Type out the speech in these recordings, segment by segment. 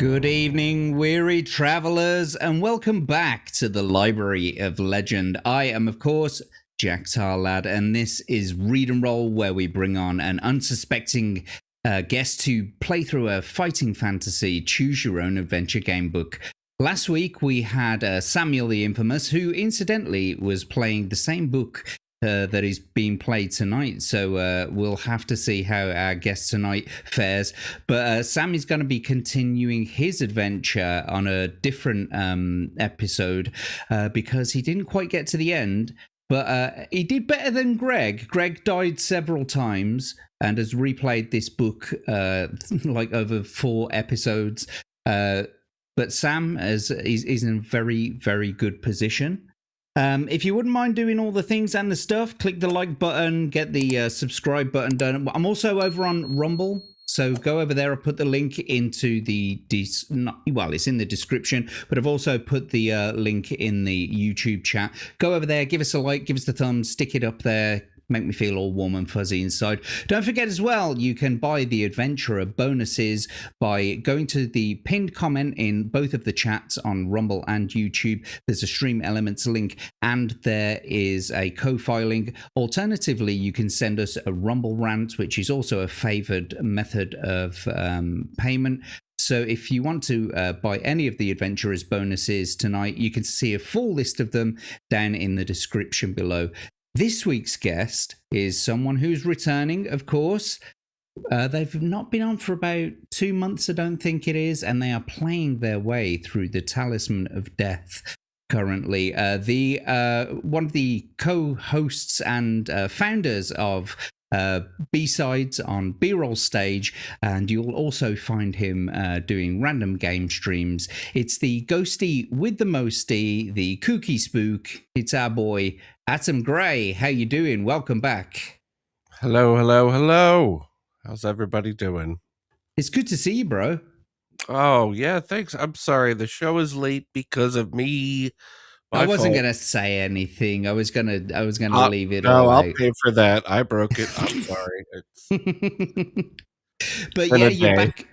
Good evening, weary travelers, and welcome back to the Library of Legend. I am, of course, Jack Tarlad, and this is Read and Roll, where we bring on an unsuspecting guest to play through a fighting fantasy choose your own adventure game book. Last week we had Samuel the Infamous, who incidentally was playing the same book that is being played tonight, so we'll have to see how our guest tonight fares. But Sam is going to be continuing his adventure on a different episode because he didn't quite get to the end, but he did better than Greg. Greg died several times and has replayed this book like over 4 episodes, but Sam is in a very, very good position. If you wouldn't mind doing all the things and the stuff, click the like button, get the subscribe button done. I'm also over on Rumble, so go over there. I'll put the link into it's in the description, but I've also put the link in the YouTube chat. Go over there, give us a like, give us the thumbs, stick it up there. Make me feel all warm and fuzzy inside. Don't forget as well, you can buy the Adventurer bonuses by going to the pinned comment in both of the chats on Rumble and YouTube. There's a Stream Elements link and there is a Ko-Fi link. Alternatively, you can send us a Rumble rant, which is also a favored method of payment. So if you want to buy any of the Adventurers bonuses tonight, you can see a full list of them down in the description below. This week's guest is someone who's returning, of course. They've not been on for about 2 months, I don't think it is, and they are playing their way through the Talisman of Death currently. One of the co-hosts and founders of B-Sides on BRollStage, and you'll also find him doing random game streams. It's the ghosty with the mosty, the kooky spook. It's our boy Atom Gray. How you doing? Welcome back. Hello. How's everybody doing? It's good to see you, bro. Oh, yeah, thanks. I'm sorry. The show is late because of me. I wasn't going to say anything. I was going to leave it all I'll out. pay for that. I broke it. I'm sorry. But yeah, you're back.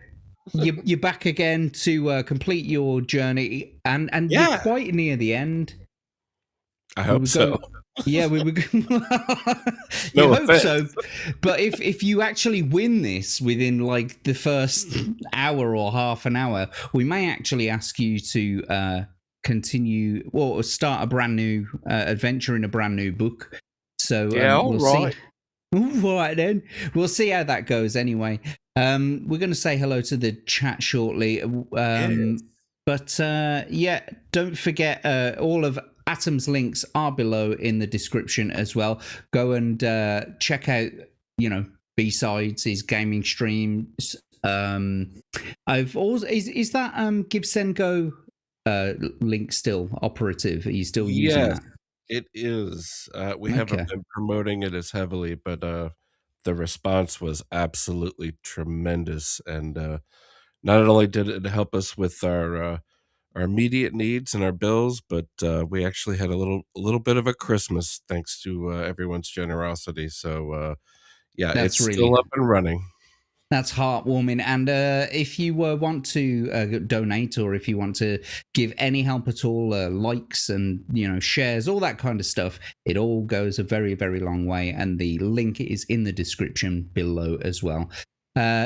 You're back again to complete your journey, and yeah. You're quite near the end. I hope so. Yeah, we would. No hope so. But if you actually win this within like the first hour or half an hour, we may actually ask you to continue or start a brand new adventure in a brand new book. So yeah, all right. All right then. We'll see how that goes. Anyway, we're going to say hello to the chat shortly. Yes. But yeah, don't forget all of Atom's links are below in the description as well. Go and check out, B-Sides, his gaming streams. I've also is that Give Send Go link still operative? Are you still using that? It is. We haven't been promoting it as heavily, but the response was absolutely tremendous, and not only did it help us with our immediate needs and our bills, but we actually had a little bit of a Christmas thanks to everyone's generosity. So yeah, That's it's still up and running. That's heartwarming. And if you want to donate, or if you want to give any help at all, likes and shares, all that kind of stuff, it all goes a very, very long way. And the link is in the description below as well.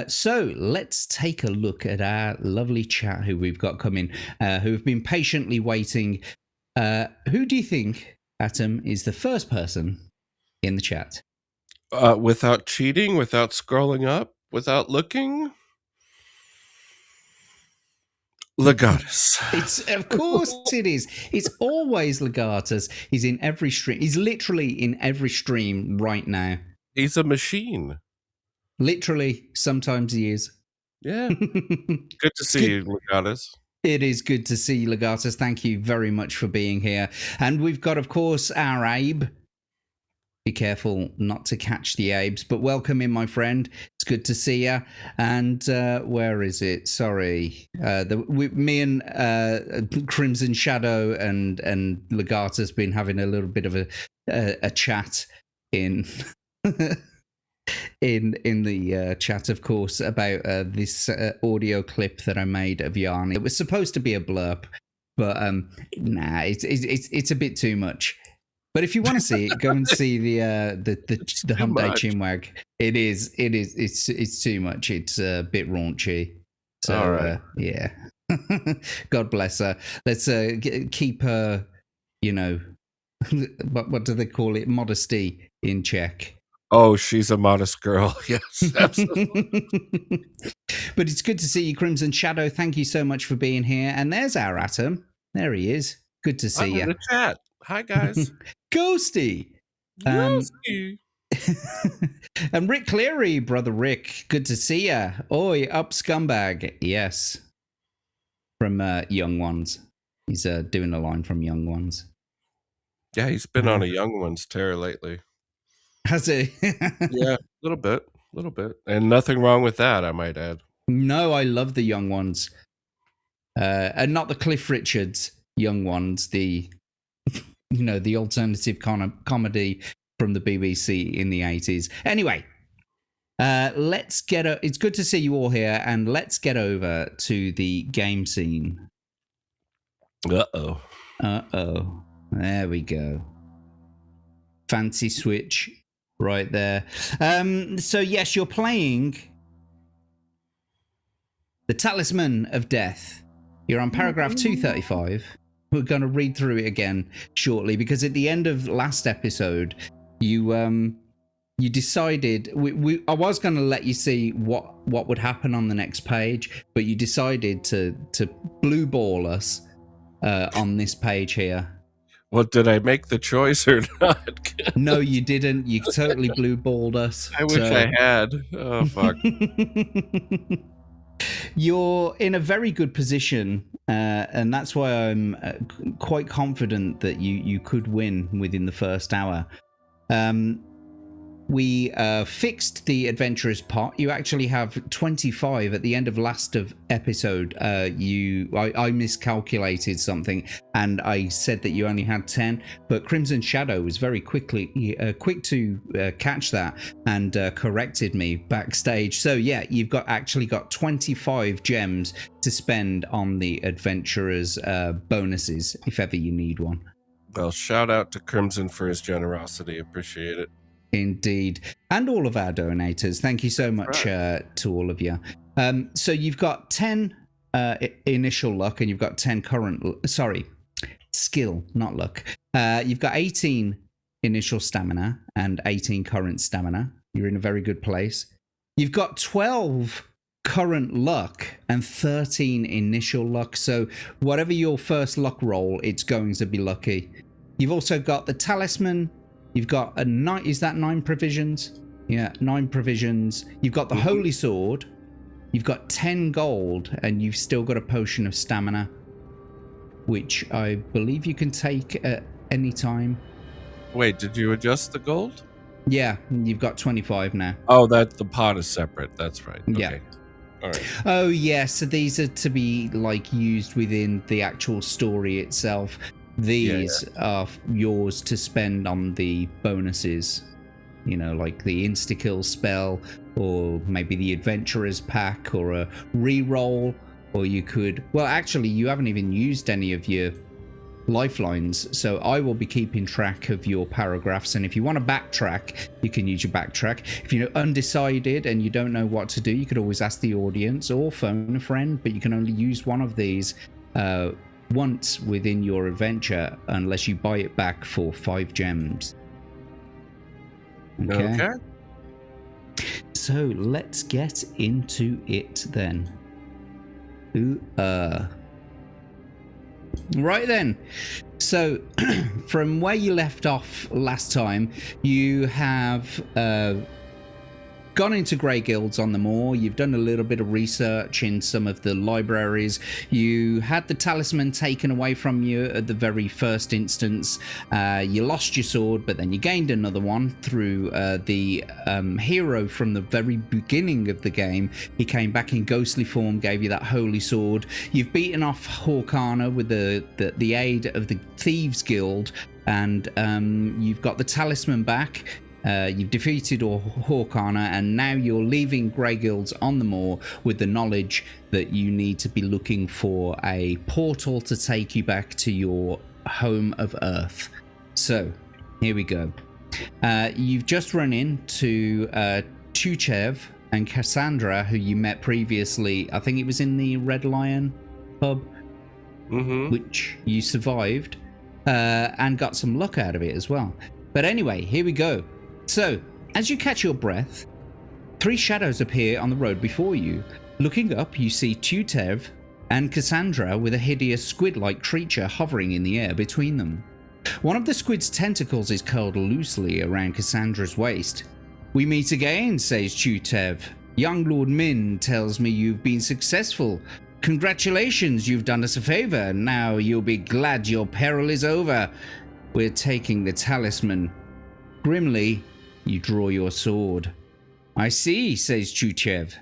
So let's take a look at our lovely chat who we've got coming, who have been patiently waiting. Who do you think, Atom, is the first person in the chat? Without cheating, without scrolling up, without looking, Legatus. It's of course it is. It's always Legatus. He's in every stream. He's literally in every stream right now. He's a machine. Literally, sometimes he is. Yeah. Good to see you, Legatus. It is good to see you, Legatus. Thank you very much for being here. And we've got, of course, our Abe. Be careful not to catch the Abes, but welcome in, my friend. It's good to see you. And where is it? Sorry. Me and Crimson Shadow and Legatus been having a little bit of a chat in in the chat, of course, about this audio clip that I made of Yarn. It was supposed to be a blurb, but nah, it's a bit too much. But if you want to see it, go and see the Hyundai Chinwag. It's too much. It's a bit raunchy. So All right. yeah. God bless her. Let's keep her, you know, what do they call it? Modesty in check. Oh, she's a modest girl. Yes, absolutely. But it's good to see you, Crimson Shadow. Thank you so much for being here. And there's our Atom. There he is. Good to see you. In the chat. Hi, guys. Ghosty. Ghosty. And Rick Cleary, brother Rick. Good to see ya. Oi, up scumbag. Yes. From Young Ones. He's doing a line from Young Ones. Yeah, he's been on a Young Ones tear lately. Has he? Yeah, a little bit. And nothing wrong with that, I might add. No, I love the Young Ones. And not the Cliff Richards Young Ones, the the alternative comedy from the BBC in the 80s. Anyway, let's get it's good to see you all here, and let's get over to the game scene. Uh-oh. There we go. Fancy switch right there. So yes, you're playing the Talisman of Death. You're on paragraph 235. We're going to read through it again shortly, because at the end of last episode, you decided I was going to let you see what would happen on the next page, but you decided to blue ball us on this page here. Well, did I make the choice or not? No, you didn't. You totally blue balled us. I wish I had. Oh, fuck. You're in a very good position, and that's why I'm quite confident that you could win within the first hour. We fixed the adventurer's pot. You actually have 25 at the end of last episode. I miscalculated something, and I said that you only had 10. But Crimson Shadow was very quick to catch that and corrected me backstage. So yeah, you've actually got 25 gems to spend on the adventurer's bonuses if ever you need one. Well, shout out to Crimson for his generosity. Appreciate it. Indeed. And all of our donators. Thank you so much to all of you. So you've got 10 initial luck, and you've got 10 skill, not luck. You've got 18 initial stamina and 18 current stamina. You're in a very good place. You've got 12 current luck and 13 initial luck. So whatever your first luck roll, it's going to be lucky. You've also got the talisman. You've got a 9. Is that 9 provisions? Yeah, 9 provisions. You've got the holy sword. You've got 10 gold, and you've still got a potion of stamina, which I believe you can take at any time. Wait, did you adjust the gold? Yeah, you've got 25 now. Oh, the pot is separate. That's right. Okay. Yeah. All right. Oh, yeah. So these are to be used within the actual story itself. These are yours to spend on the bonuses, like the insta-kill spell, or maybe the adventurer's pack, or a re-roll, or you could... Well, actually, you haven't even used any of your lifelines, so I will be keeping track of your paragraphs, and if you want to backtrack, you can use your backtrack. If you're undecided and you don't know what to do, you could always ask the audience or phone a friend, but you can only use one of these once within your adventure unless you buy it back for 5 gems. Okay. So let's get into it then. Right then. So from where you left off last time, you have gone into Grey Guilds on the moor. You've done a little bit of research in some of the libraries. You had the talisman taken away from you at the very first instance. You lost your sword, but then you gained another one through the hero from the very beginning of the game. He came back in ghostly form, gave you that holy sword. You've beaten off Horkana with the aid of the Thieves Guild, and you've got the talisman back. You've defeated Hawkana, and now you're leaving Grey Guilds on the moor with the knowledge that you need to be looking for a portal to take you back to your home of Earth. So, here we go. You've just run into Chuchev and Cassandra, who you met previously. I think it was in the Red Lion pub, which you survived and got some luck out of it as well. But anyway, here we go. So, as you catch your breath, 3 shadows appear on the road before you. Looking up, you see Tutev and Cassandra with a hideous squid-like creature hovering in the air between them. One of the squid's tentacles is curled loosely around Cassandra's waist. "We meet again," says Tutev. "Young Lord Min tells me you've been successful. Congratulations, you've done us a favor. Now you'll be glad your peril is over. We're taking the talisman." Grimly, you draw your sword. "I see," says Chuchev.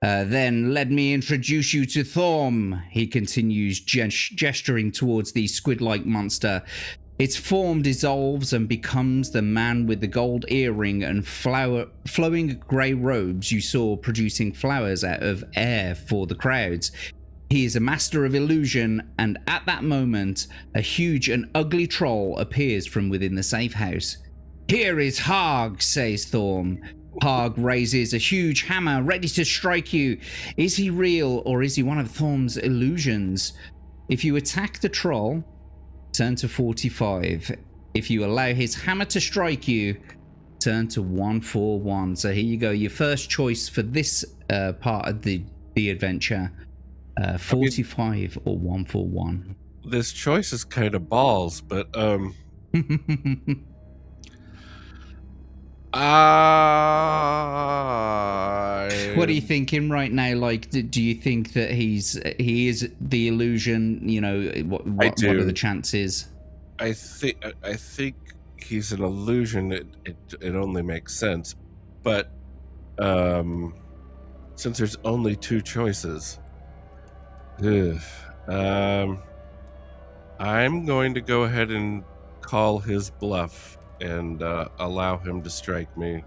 Then let me introduce you to Thorm," he continues, gesturing towards the squid-like monster. Its form dissolves and becomes the man with the gold earring and flowing grey robes you saw producing flowers out of air for the crowds. He is a master of illusion, and at that moment, a huge and ugly troll appears from within the safe house. "Here is Harg," says Thorm. Harg raises a huge hammer, ready to strike you. Is he real, or is he one of Thorm's illusions? If you attack the troll, turn to 45. If you allow his hammer to strike you, turn to 141. So here you go, your first choice for this part of the adventure. 45 or 141. This choice is kind of balls, but what are you thinking right now? Like, do you think that he is the illusion? You know, what are the chances? I think he's an illusion. It only makes sense, but since there's only 2 choices, I'm going to go ahead and call his bluff and allow him to strike me,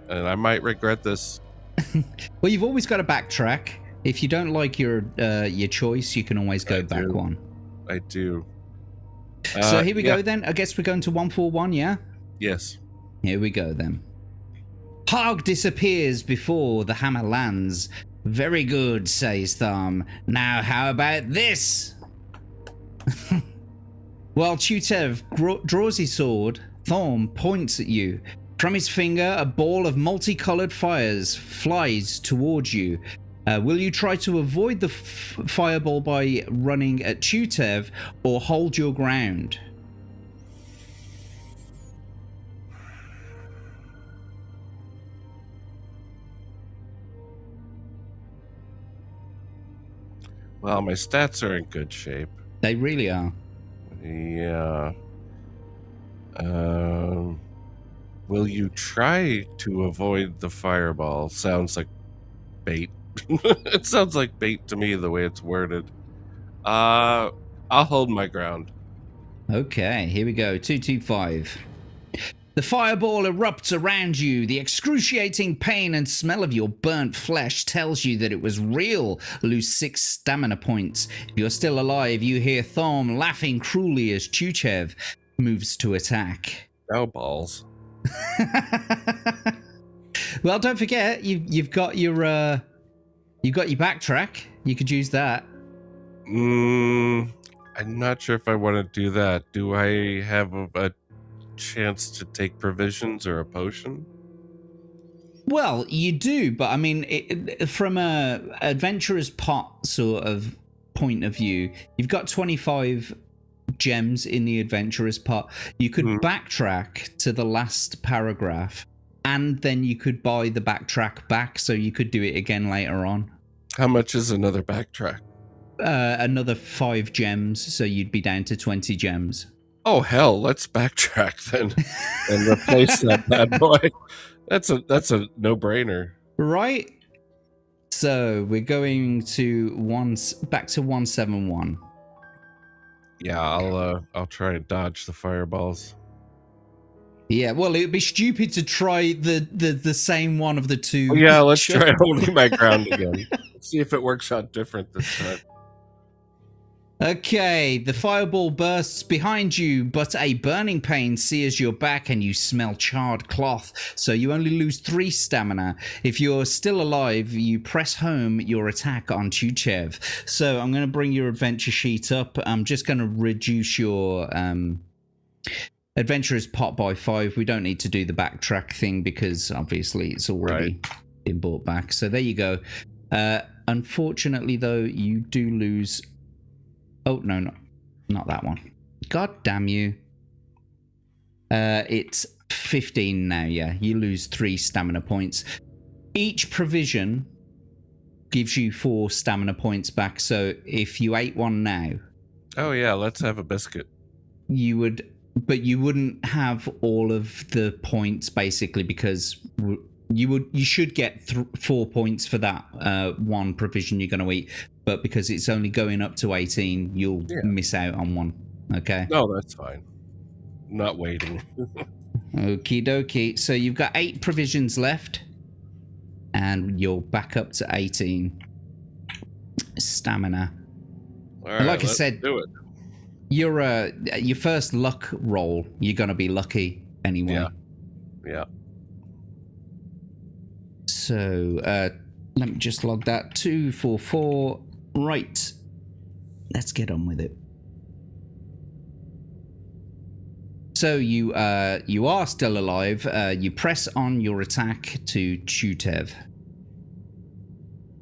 and I might regret this. Well, you've always got to backtrack. If you don't like your choice, you can always go back one. I do. So here we go then. I guess we're going to 141, yeah? Yes. Here we go then. Harg disappears before the hammer lands. "Very good," says Thumb. "Now how about this?" While Tutev draws his sword, Thorm points at you. From his finger, a ball of multicolored fires flies towards you. Will you try to avoid the fireball by running at Tutev, or hold your ground? Well, my stats are in good shape. They really are. Yeah. Will you try to avoid the fireball? Sounds like bait. It sounds like bait to me, the way it's worded. I'll hold my ground. Okay, here we go. 225. The fireball erupts around you. The excruciating pain and smell of your burnt flesh tells you that it was real. Lose 6 stamina points. If you're still alive, you hear Thorm laughing cruelly as Chuchev moves to attack. Oh, balls. Well, don't forget, you've got your backtrack. You could use that. I'm not sure if I want to do that. Do I have a chance to take provisions or a potion? Well, you do, but I mean, from a adventurer's pot sort of point of view, you've got 25 gems in the adventurer's pot. You could backtrack to the last paragraph, and then you could buy the backtrack back, so you could do it again later on. How much is another backtrack? Another 5 gems, so you'd be down to 20 gems. Oh hell, let's backtrack then and replace that bad boy. That's a no-brainer. Right? So we're going to back to 171. Yeah, I'll try to dodge the fireballs. Yeah, well, it would be stupid to try the same one of the two. Yeah, let's try holding my ground again. Let's see if it works out different this time. Okay, the fireball bursts behind you, but a burning pain sears your back and you smell charred cloth, so you only lose 3 stamina. If you're still alive, you press home your attack on Chuchev. So I'm going to bring your adventure sheet up. I'm just going to reduce your adventurer's pot by 5. We don't need to do the backtrack thing because obviously it's already been brought back. So there you go. Unfortunately, though, you do lose... Oh, no, not that one. God damn you. It's 15 now, yeah. You lose 3 stamina points. Each provision gives you 4 stamina points back, so if you ate one now... Oh, yeah, let's have a biscuit. You would... But you wouldn't have all of the points, basically, because you should get 4 points for that one provision you're going to eat. But because it's only going up to 18, you'll miss out on one. Okay? No, that's fine. I'm not waiting. Okie dokie. So you've got 8 provisions left. And you're back up to 18 stamina. All right, like I said, do it. Your first luck roll, you're going to be lucky anyway. Yeah. So, let me just log that. 244. Right. Let's get on with it. So you are still alive. You press on your attack to Chutev.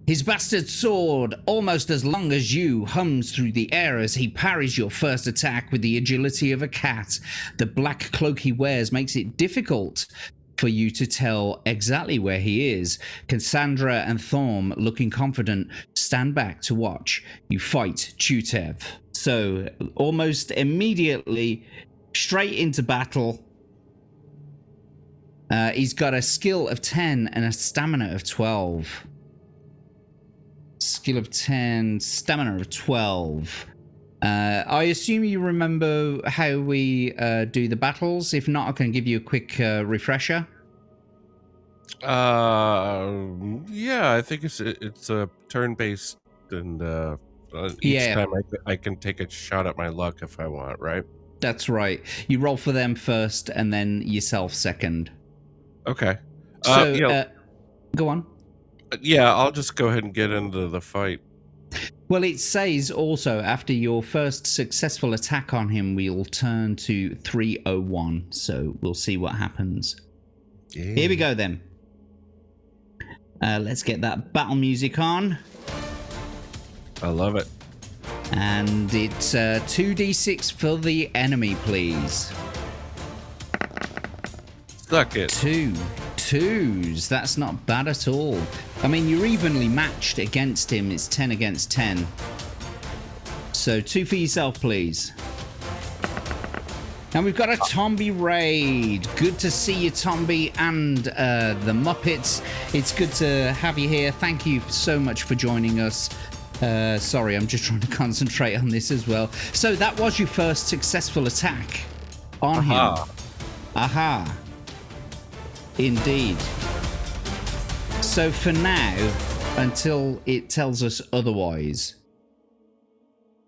His bastard sword, almost as long as you, hums through the air as he parries your first attack with the agility of a cat. The black cloak he wears makes it difficult for you to tell exactly where he is. Cassandra and Thorm, looking confident, stand back to watch you fight Chutev. So, almost immediately, straight into battle. He's got a skill of 10 and a stamina of 12. Skill of 10, stamina of 12. I assume you remember how we do the battles. If not, I can give you a quick refresher. Yeah, I think it's a turn-based, and each time I can take a shot at my luck if I want, right? That's right. You roll for them first, and then yourself second. Okay. So, go on. Yeah, I'll just go ahead and get into the fight. Well, it says also, after your first successful attack on him, we'll turn to 301. So we'll see what happens. Yeah. Here we go then. Let's get that battle music on. I love it. And it's 2d6 for the enemy, please. Suck it. 2 2s. That's not bad at all. I mean, you're evenly matched against him. It's 10 against 10. So 2 for yourself, please. And we've got a Tomby raid. Good to see you, Tomby, and the Muppets. It's good to have you here. Thank you so much for joining us. Sorry, I'm just trying to concentrate on this as well. So that was your first successful attack on him. Aha. Indeed. So for now, until it tells us otherwise,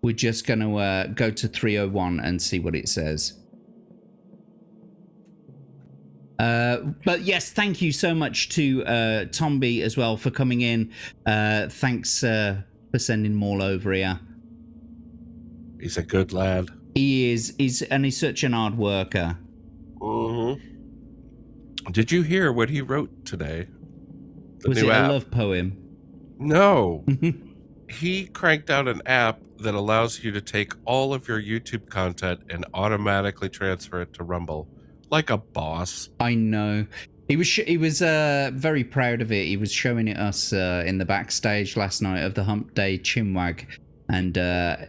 we're just going to go to 301 and see what it says. But yes, thank you so much to Tomby as well for coming in. Thanks for sending them all over here. He's a good lad. He is. And he's such an hard worker. Mm-hmm. Did you hear what he wrote today? Was it a love poem? No. He cranked out an app that allows you to take all of your YouTube content and automatically transfer it to Rumble. Like a boss. I know. He was very proud of it. He was showing it us in the backstage last night of the Hump Day Chinwag. And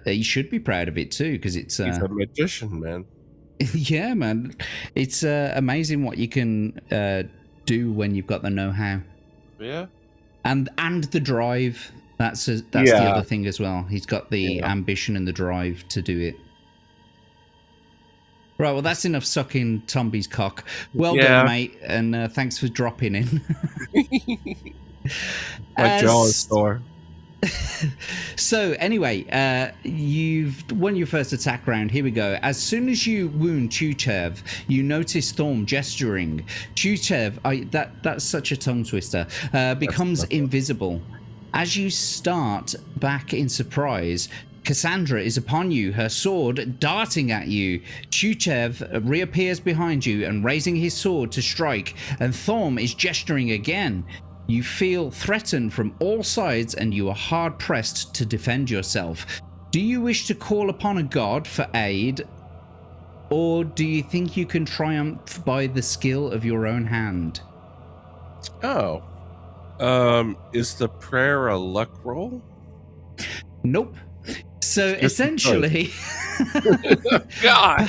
he should be proud of it too, because it's... He's a magician, man. Yeah, man. It's amazing what you can do when you've got the know-how. Yeah. And the drive. That's the other thing as well. He's got the ambition and the drive to do it. Right, well, that's enough sucking Tomby's cock. Well done, Yeah. mate, and thanks for dropping in. My jaw is sore. So anyway, you've won your first attack round. Here we go. As soon as you wound Chuchev, you notice Thorm gesturing. Chuchev, that's such a tongue twister, becomes invisible. As you start back in surprise, Cassandra is upon you, her sword darting at you. Chuchev reappears behind you and raising his sword to strike, and Thorm is gesturing again. You feel threatened from all sides and you are hard pressed to defend yourself. Do you wish to call upon a god for aid, or do you think you can triumph by the skill of your own hand? Oh. Is the prayer a luck roll? Nope. So essentially, God.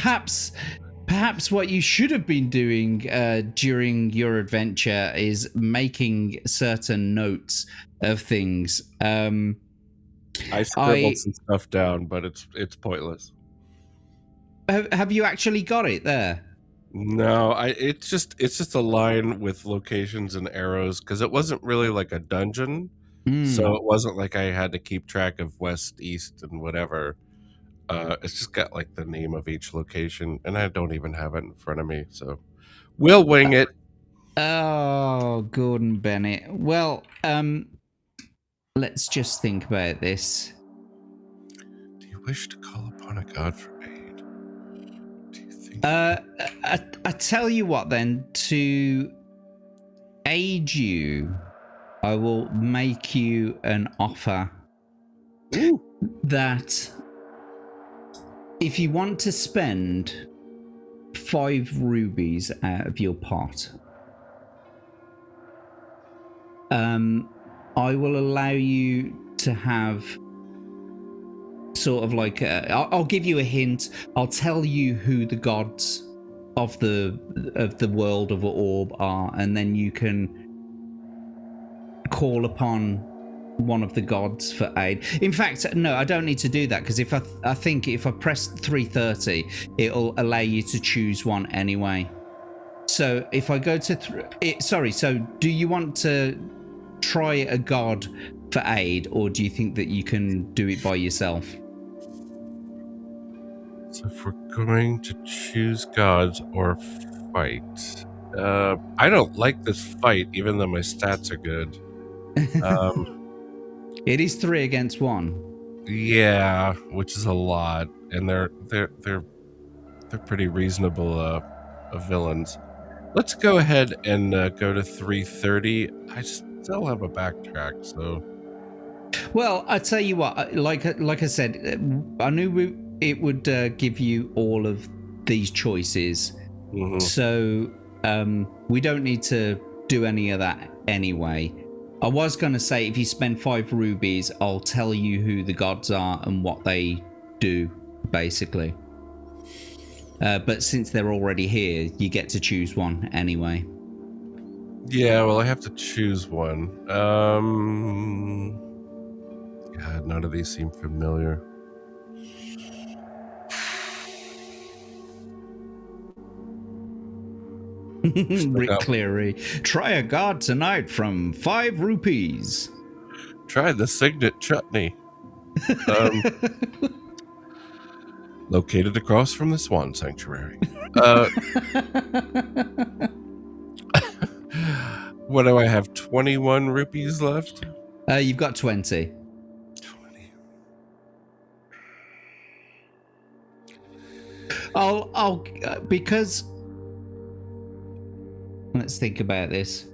Perhaps what you should have been doing during your adventure is making certain notes of things. I scribbled some stuff down, but it's pointless. Have you actually got it there? No, it's just a line with locations and arrows because it wasn't really like a dungeon, so it wasn't like I had to keep track of west, east, and whatever. It's just got like the name of each location, and I don't even have it in front of me, so we'll wing it. Oh, Gordon Bennett. Well, let's just think about this. Do you wish to call upon a god for aid? Do you think? I tell you what, then, to aid you, I will make you an offer. Ooh. That if you want to spend 5 rubies out of your pot, I will allow you to have sort of like I'll give you a hint. I'll tell you who the gods of the world of Orb are, and then you can call upon one of the gods for aid. In fact, no, I don't need to do that, because if I think if I press 330, it'll allow you to choose one anyway. So if I go to so do you want to try a god for aid, or do you think that you can do it by yourself? So if we're going to choose gods or fight, I don't like this fight, even though my stats are good. It is 3 against 1. Yeah, which is a lot, and they're pretty reasonable villains. Let's go ahead and go to 330. I still have a backtrack, so. Well, I tell you what, like I said, I knew it would give you all of these choices, so we don't need to do any of that anyway. I was going to say, if you spend 5 rubies, I'll tell you who the gods are and what they do, basically. But since they're already here, you get to choose one anyway. Yeah, well, I have to choose one. God, none of these seem familiar. Rick Cleary. Try a god tonight from 5 rupees. Try the signet chutney. Located across from the Swan Sanctuary. What do I have? 21 rupees left? You've got 20. 20. I'll because let's think about this.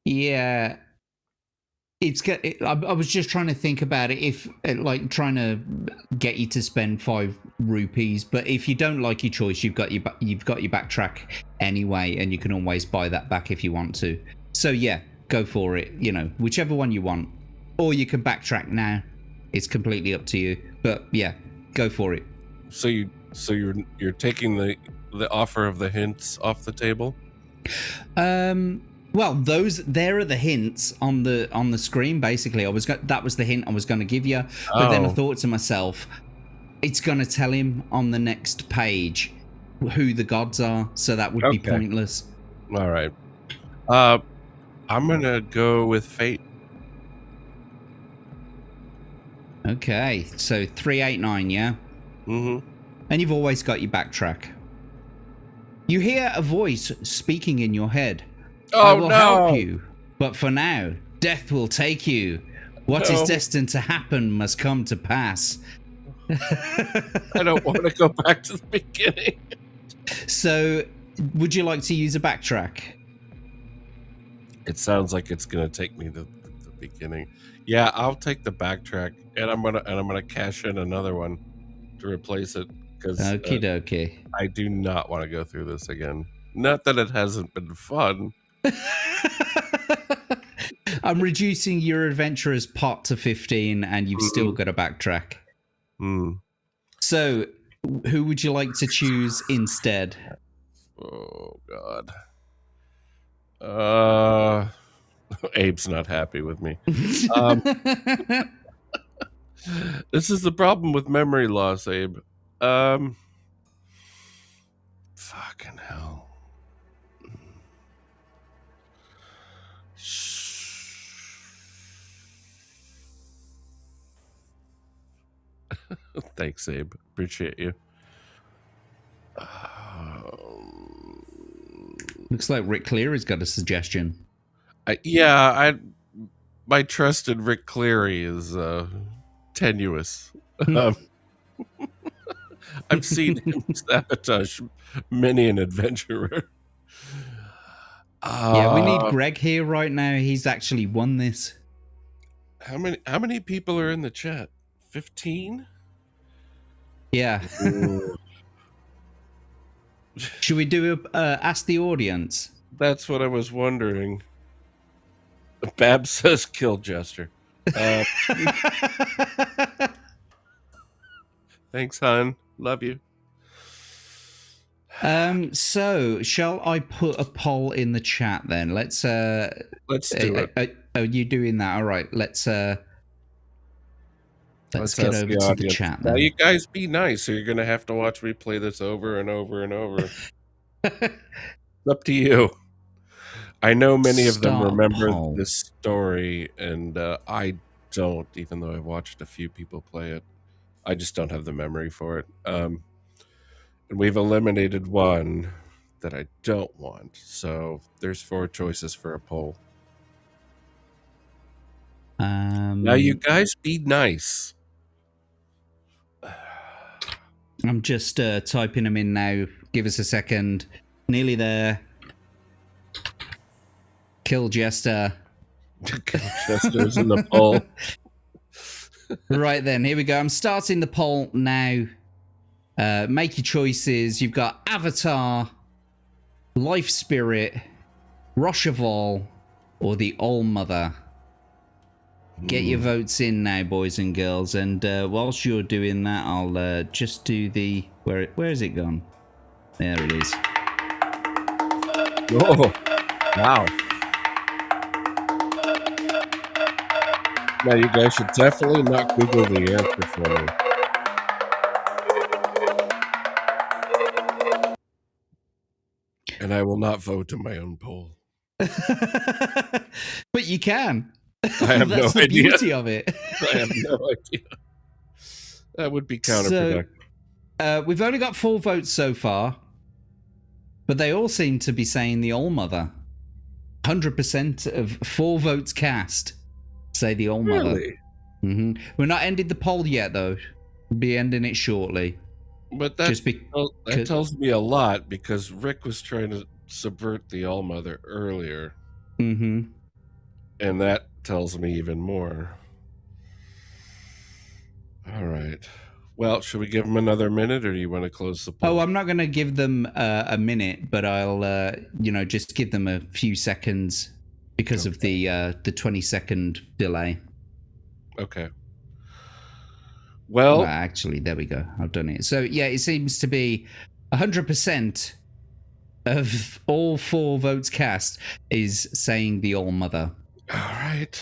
Yeah. I was just trying to think about it, if like trying to get you to spend 5 rupees, but if you don't like your choice, you've got your backtrack anyway, and you can always buy that back if you want to. So yeah, go for it, whichever one you want, or you can backtrack now. It's completely up to you, but yeah, go for it. So you're taking the offer of the hints off the table? Well, there are the hints on the screen. Basically, that was the hint I was going to give you. But then I thought to myself, it's going to tell him on the next page who the gods are, so that would be pointless. All right. I'm gonna go with fate. Okay, so 389, yeah. Mm-hmm. And you've always got your backtrack. You hear a voice speaking in your head. I will help you, but for now, death will take you. What is destined to happen must come to pass. I don't want to go back to the beginning. So, would you like to use a backtrack? It sounds like it's gonna take me to the beginning. Yeah, I'll take the backtrack, and I'm gonna cash in another one to replace it because okie dokie. I do not want to go through this again. Not that it hasn't been fun. I'm reducing your adventurer's pot to 15, and you've still got a backtrack. So, who would you like to choose instead? Oh God. Abe's not happy with me. This is the problem with memory loss, Abe. Fucking hell. Thanks, Abe. Appreciate you. Looks like Rick Cleary's got a suggestion. My trust in Rick Cleary is tenuous. I've seen him sabotage many an adventurer. Yeah, we need Greg here right now. He's actually won this. How many people are in the chat? 15? Yeah. Should we do ask the audience? That's what I was wondering. Bab says kill Jester. Thanks, hon. Love you. So shall I put a poll in the chat then? Let's do it. Oh, you doing that? All right. Let's get over to the chat then. Now, you guys be nice, or you're gonna have to watch me play this over and over and over. It's up to you. I know many of them remember this story, and I don't, even though I've watched a few people play it. I just don't have the memory for it. And we've eliminated one that I don't want. So there's 4 choices for a poll. Now, you guys be nice. I'm just typing them in now. Give us a second. Nearly there. Kill Jester. Kill Jester's in the poll. Right then, here we go. I'm starting the poll now. Make your choices. You've got Avatar, Life Spirit, Rocheval, or the All-Mother. Get your votes in now, boys and girls. And whilst you're doing that, I'll just do the... Where is it gone? There it is. Oh, wow. Now, you guys should definitely not Google the answer for me. And I will not vote in my own poll. But you can. I have That's no the idea. beauty of it. I have no idea. That would be counterproductive. So, we've only got 4 votes so far. But they all seem to be saying the All-Mother. 100% of 4 votes cast say the All-Mother. Really? We're not ended the poll yet, though. We'll be ending it shortly. But that tells me a lot, because Rick was trying to subvert the All-Mother earlier. And that tells me even more. All right. Well, should we give them another minute, or do you want to close the poll? Oh, I'm not going to give them a minute, but I'll, just give them a few seconds because of the 20-second delay. Okay. Well, actually, there we go. I've done it. So, yeah, it seems to be 100% of all 4 votes cast is saying the All Mother. All right.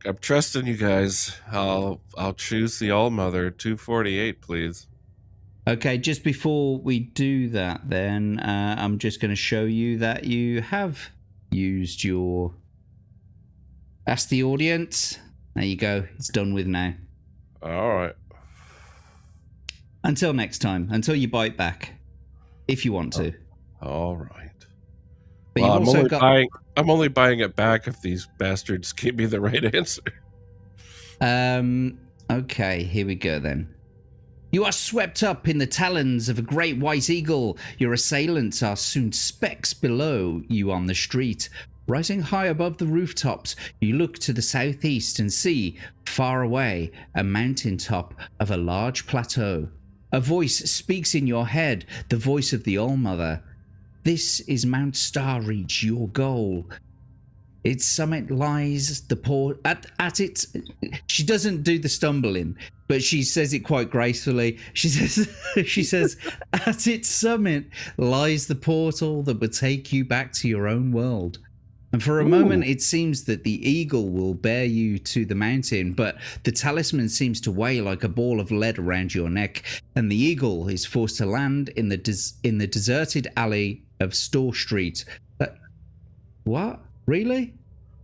I'm trusting you guys. I'll choose the All Mother. 248, please. Okay, just before we do that, then I'm just going to show you that you have used your. Ask the audience. There you go. It's done with now. All right. Until next time. Until you bite back, if you want to. All right. But Well, you've also got. I'm only buying it back if these bastards give me the right answer. Okay, here we go then. You are swept up in the talons of a great white eagle. Your assailants are soon specks below you on the street. Rising high above the rooftops, you look to the southeast and see, far away, a mountaintop of a large plateau. A voice speaks in your head, the voice of the All-Mother. This is Mount Starreach, your goal. Its summit lies the port at its. She doesn't do the stumbling, but she says it quite gracefully. She says, at its summit lies the portal that will take you back to your own world. And for a moment, it seems that the eagle will bear you to the mountain, but the talisman seems to weigh like a ball of lead around your neck, and the eagle is forced to land in the deserted alley of Store Street. What? Really?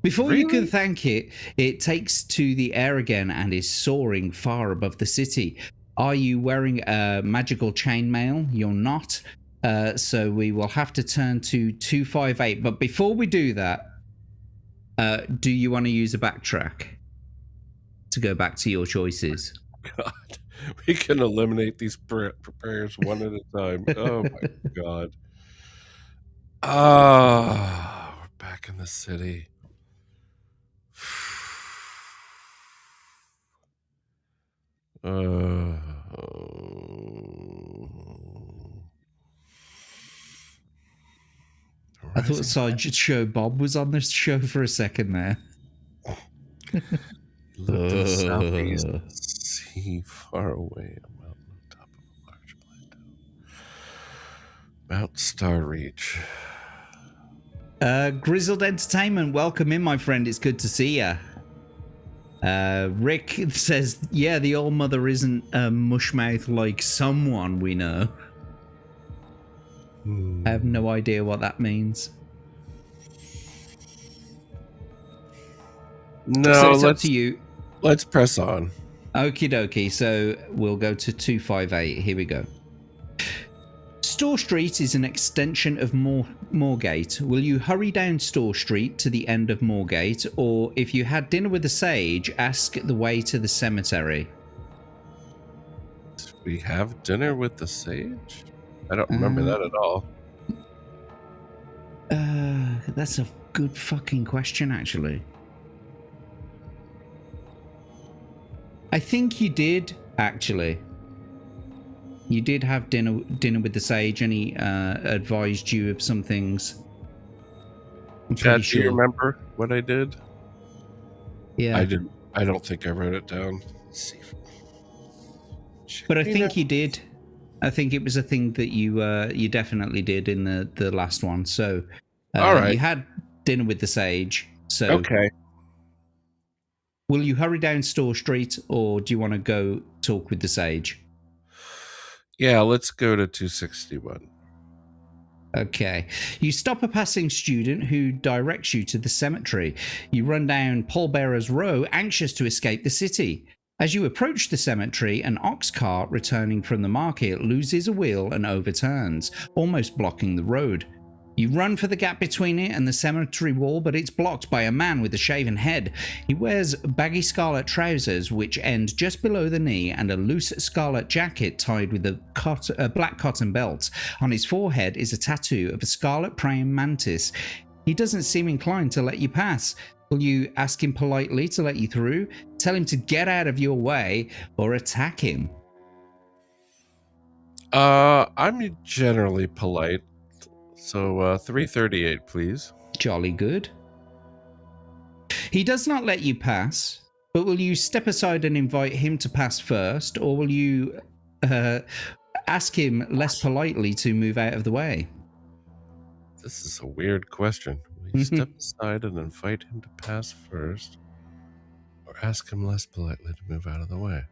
Before you can thank it, it takes to the air again and is soaring far above the city. Are you wearing a magical chainmail? You're not. So we will have to turn to 258. But before we do that, do you want to use a backtrack to go back to your choices? God, we can eliminate these preparers one at a time. Oh my God. Ah, we're back in the city. I thought Sideshow Bob was on this show for a second there. Look to the southeast, see far away a mountain on top of a large plateau. Mount Starreach. Grizzled Entertainment, welcome in, my friend. It's good to see you. Rick says, yeah, the All Mother isn't a mushmouth like someone we know. I have no idea what that means. No, so it's up to you. Let's press on. Okie dokie. So we'll go to 258. Here we go. Store Street is an extension of Moorgate. Will you hurry down Store Street to the end of Moorgate, or if you had dinner with the sage, ask the way to the cemetery? Did we have dinner with the sage? I don't remember that at all. That's a good fucking question, actually. I think you did, actually. You did have dinner with the sage, and he advised you of some things. Chad, do you remember what I did? Yeah. I didn't. I don't think I wrote it down. Let's see. But I think you did. I think it was a thing that you definitely did in the last one. So all right. You had dinner with the sage. So okay. Will you hurry down Store Street, or do you want to go talk with the sage? Yeah, let's go to 261. Okay. You stop a passing student who directs you to the cemetery. You run down Pallbearers Row, anxious to escape the city. As you approach the cemetery, an ox cart returning from the market loses a wheel and overturns, almost blocking the road. You run for the gap between it and the cemetery wall, but it's blocked by a man with a shaven head. He wears baggy scarlet trousers which end just below the knee and a loose scarlet jacket tied with a black cotton belt. On his forehead is a tattoo of a scarlet praying mantis. He doesn't seem inclined to let you pass. Will you ask him politely to let you through, tell him to get out of your way, or attack him? I'm generally polite. So 338, please. Jolly good. He does not let you pass, but will you step aside and invite him to pass first, or will you ask him less politely to move out of the way? This is a weird question. Will you step aside and invite him to pass first, or ask him less politely to move out of the way?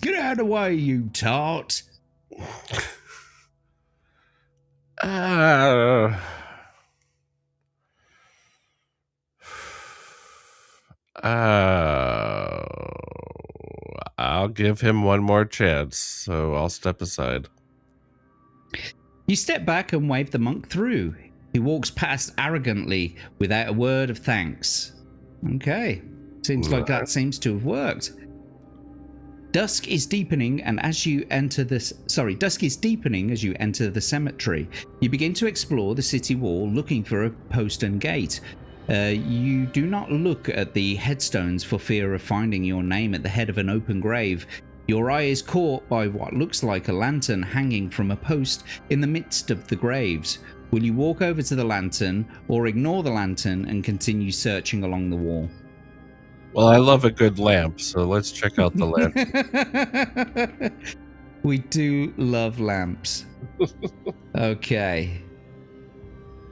Get out of the way, you tart. I'll give him one more chance, so I'll step aside. You step back and wave the monk through. He walks past arrogantly without a word of thanks. Okay, seems like that seems to have worked. Dusk is deepening as you enter the cemetery. You begin to explore the city wall looking for a postern gate. You do not look at the headstones for fear of finding your name at the head of an open grave. Your eye is caught by what looks like a lantern hanging from a post in the midst of the graves. Will you walk over to the lantern or ignore the lantern and continue searching along the wall? Well, I love a good lamp, so let's check out the lamp. We do love lamps. Okay.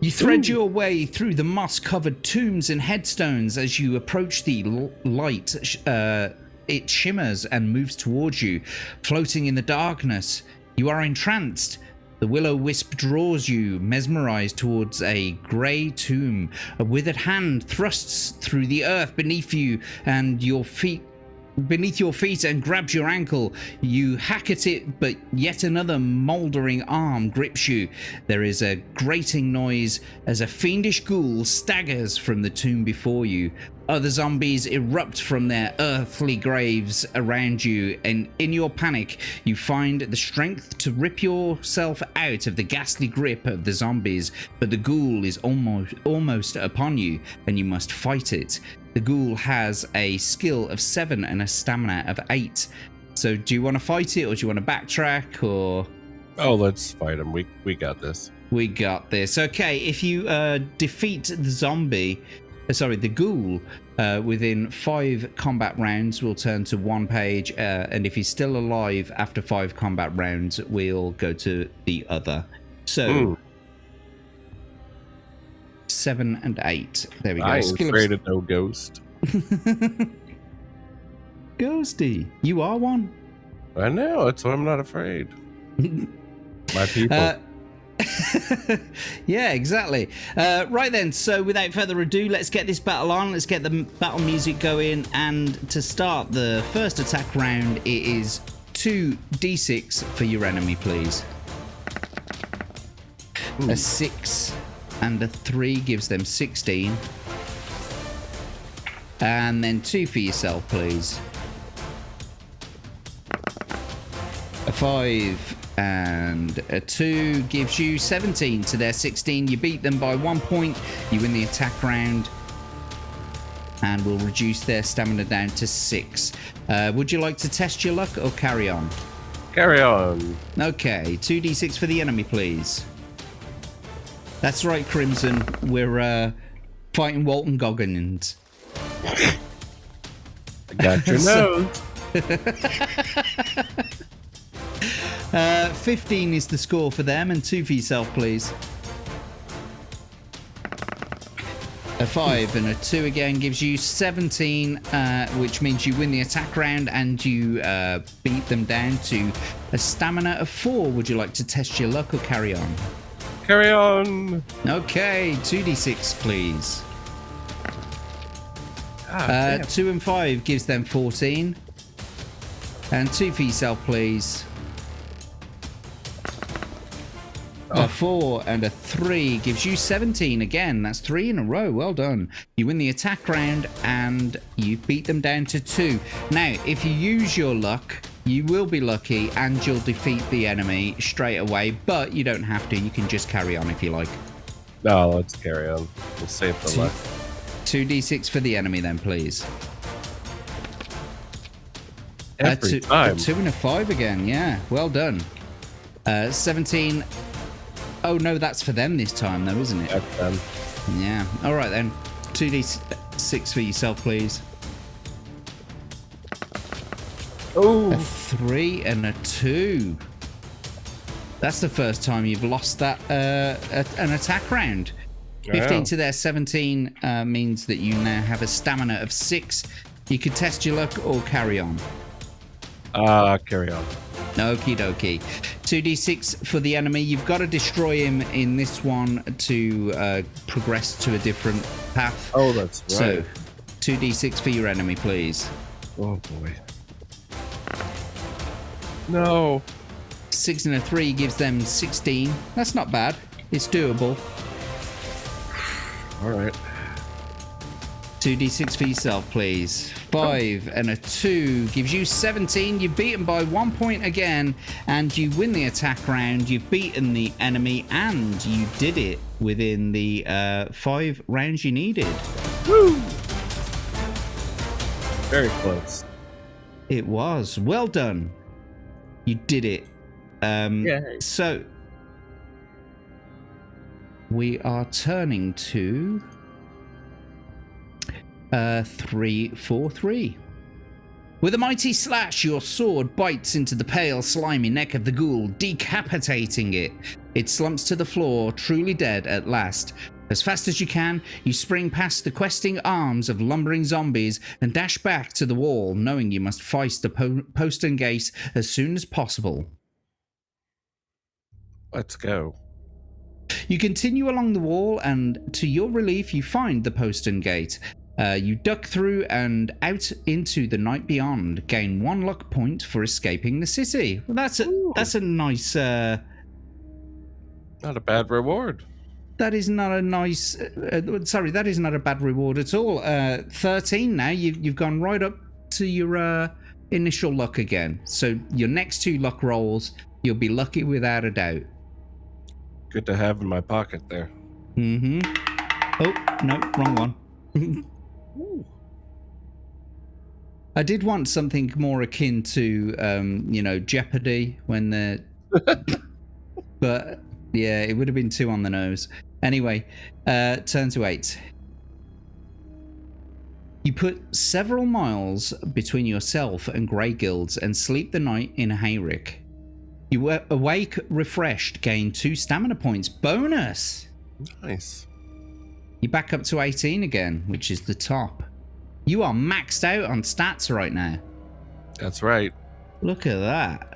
You thread your way through the moss-covered tombs and headstones. As you approach the light, it shimmers and moves towards you, floating in the darkness. You are entranced. The will-o-wisp draws you, mesmerized, towards a grey tomb. A withered hand thrusts through the earth beneath you and beneath your feet and grabs your ankle. You hack at it, but yet another mouldering arm grips you. There is a grating noise as a fiendish ghoul staggers from the tomb before you. Other zombies erupt from their earthly graves around you, and in your panic, you find the strength to rip yourself out of the ghastly grip of the zombies, but the ghoul is almost upon you, and you must fight it. The ghoul has a skill of 7 and a stamina of 8. So do you want to fight it, or do you want to backtrack, or...? Oh, let's fight him. We got this. We got this. Okay, if you defeat the ghoul within 5 combat rounds, we'll turn to 1 page, and if he's still alive after 5 combat rounds, we'll go to the other. So... 7 and 8. There we go. I ain't afraid of no ghost. Ghosty. You are one. I know. That's why I'm not afraid. My people. Yeah, exactly. Right then. So without further ado, let's get this battle on. Let's get the battle music going. And to start the first attack round, it is 2d6 for your enemy, please. Ooh. A 6 and a 3 gives them 16. And then 2 for yourself, please. A 5 and a 2 gives you 17 to their 16. You beat them by 1 point. You win the attack round. And we'll reduce their stamina down to 6. Would you like to test your luck or carry on? Carry on. Okay, 2d6 for the enemy, please. That's right, Crimson. We're fighting Walton Goggins. I got your nose. 15 is the score for them, and 2 for yourself, please. A 5 and a 2 again gives you 17, which means you win the attack round and you beat them down to a stamina of 4. Would you like to test your luck or carry on? Carry on. Okay, 2d6, please. 2 and 5 gives them 14. And 2 for yourself, please. A 4 and a 3 gives you 17 again. That's 3 in a row. Well done. You win the attack round and you beat them down to 2. Now, if you use your luck, you will be lucky and you'll defeat the enemy straight away, but you don't have to. You can just carry on if you like. No, let's carry on. We'll save the luck. 2d6 for the enemy then, please. Every time. A 2 and a 5 again. Yeah, well done. 17. Oh, no, that's for them this time, though, isn't it? That's them. Yeah. All right, then. 2d6 for yourself, please. Oh. A 3 and a 2. That's the first time you've lost that an attack round. 15 to their 17 means that you now have a stamina of 6. You could test your luck or carry on. Carry on. Okie dokie. 2d6 for the enemy. You've got to destroy him in this one to progress to a different path. Oh, that's right. So 2d6 for your enemy, please. Oh boy. No. 6 and a 3 gives them 16. That's not bad. It's doable. All right. 2d6 for yourself, please. 5 and a 2 gives you 17. You've beaten by 1 point again, and you win the attack round. You've beaten the enemy, and you did it within the 5 rounds you needed. Woo! Very close. It was. Well done. You did it. Yay. So we are turning to 3-4-3. With a mighty slash, your sword bites into the pale, slimy neck of the ghoul, decapitating it. It slumps to the floor, truly dead at last. As fast as you can, you spring past the questing arms of lumbering zombies and dash back to the wall, knowing you must fight the postern gate as soon as possible. Let's go. You continue along the wall, and to your relief, you find the postern gate. You duck through and out into the night beyond. Gain 1 luck point for escaping the city. Well, that's a nice. Not a bad reward. That is not a nice. Sorry, that is not a bad reward at all. 13 now. You've gone right up to your initial luck again. So your next 2 luck rolls, you'll be lucky without a doubt. Good to have in my pocket there. Mm-hmm. Oh, no, wrong one. I did want something more akin to, Jeopardy when they're... But, yeah, it would have been 2 on the nose. Anyway, turn to 8. You put several miles between yourself and Grey Guilds and sleep the night in a hayrick. You awake refreshed, gain 2 stamina points. Bonus! Nice. You're back up to 18 again, which is the top. You are maxed out on stats right now. That's right. Look at that.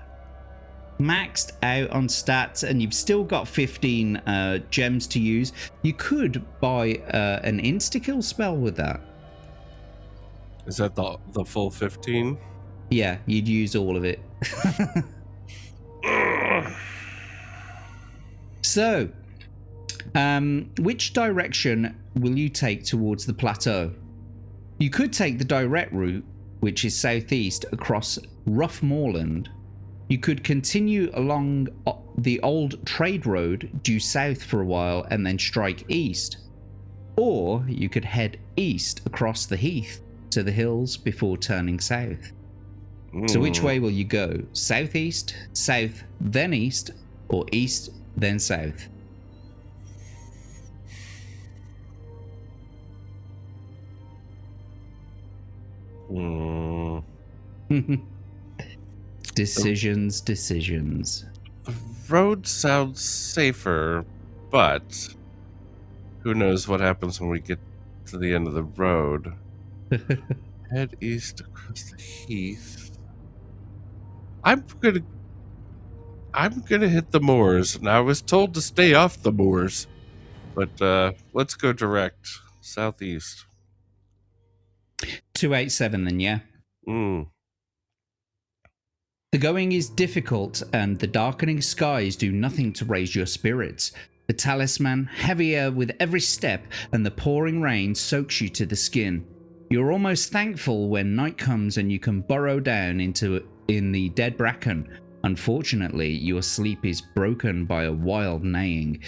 Maxed out on stats, and you've still got 15 gems to use. You could buy an insta-kill spell with that. Is that the full 15? Yeah, you'd use all of it. So, which direction will you take towards the plateau? You could take the direct route, which is southeast across rough moorland. You could continue along the old trade road due south for a while and then strike east. Or you could head east across the heath to the hills before turning south. So which way will you go? Southeast, south, then east, or east, then south? Decisions. The road sounds safer, but who knows what happens when we get to the end of the road. Head east across the heath. I'm gonna hit the moors, and I was told to stay off the moors. But let's go direct southeast. 287 then, yeah? The going is difficult, and the darkening skies do nothing to raise your spirits. The talisman heavier with every step, and the pouring rain soaks you to the skin. You're almost thankful when night comes and you can burrow down in the dead bracken. Unfortunately, your sleep is broken by a wild neighing.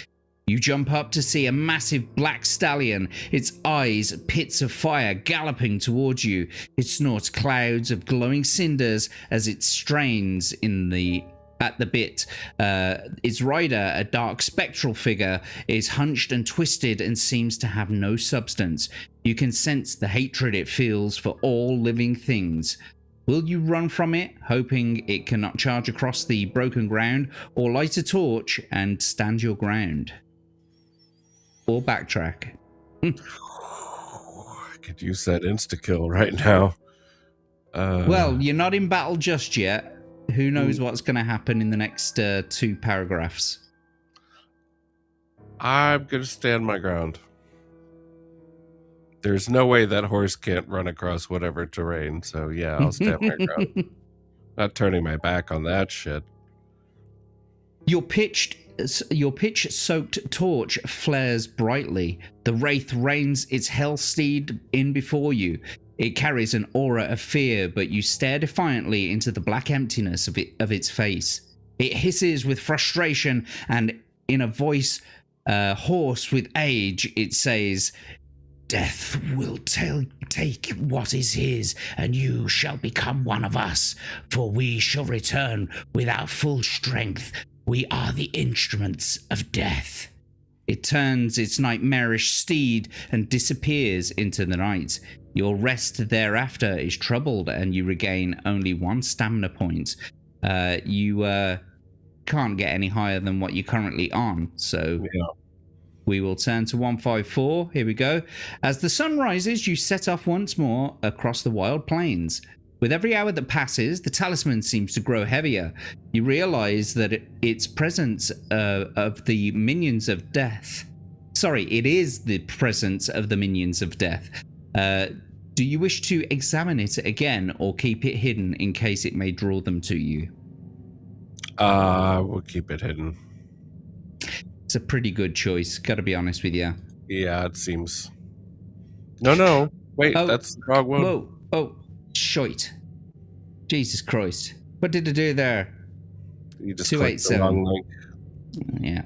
You jump up to see a massive black stallion, its eyes pits of fire galloping towards you. It snorts clouds of glowing cinders as it strains at the bit. Its rider, a dark spectral figure, is hunched and twisted and seems to have no substance. You can sense the hatred it feels for all living things. Will you run from it, hoping it cannot charge across the broken ground, or light a torch and stand your ground? Or backtrack? I could use that insta-kill right now. Well, you're not in battle just yet. Who knows what's going to happen in the next 2 paragraphs? I'm going to stand my ground. There's no way that horse can't run across whatever terrain, so yeah, I'll stand my ground. Not turning my back on that shit. Your pitch-soaked torch flares brightly. The wraith reins its hell steed in before you. It carries an aura of fear, but you stare defiantly into the black emptiness of its face. It hisses with frustration, and in a voice hoarse with age, it says, "Death will take what is his, and you shall become one of us, for we shall return with our full strength. We are the instruments of death." It turns its nightmarish steed and disappears into the night. Your rest thereafter is troubled, and you regain only 1 stamina point. You can't get any higher than what you're currently on, so yeah. We will turn to 154. Here we go. As the sun rises, you set off once more across the wild plains. With every hour that passes, the talisman seems to grow heavier. You realize that its presence of the minions of death. Sorry, it is the presence of the minions of death. Do you wish to examine it again, or keep it hidden in case it may draw them to you? We'll keep it hidden. It's a pretty good choice, gotta be honest with you. Yeah, it seems. No. Wait, that's the wrong one. Whoa. Oh, shite. Jesus Christ. What did I do there? You just clicked the wrong link. Yeah.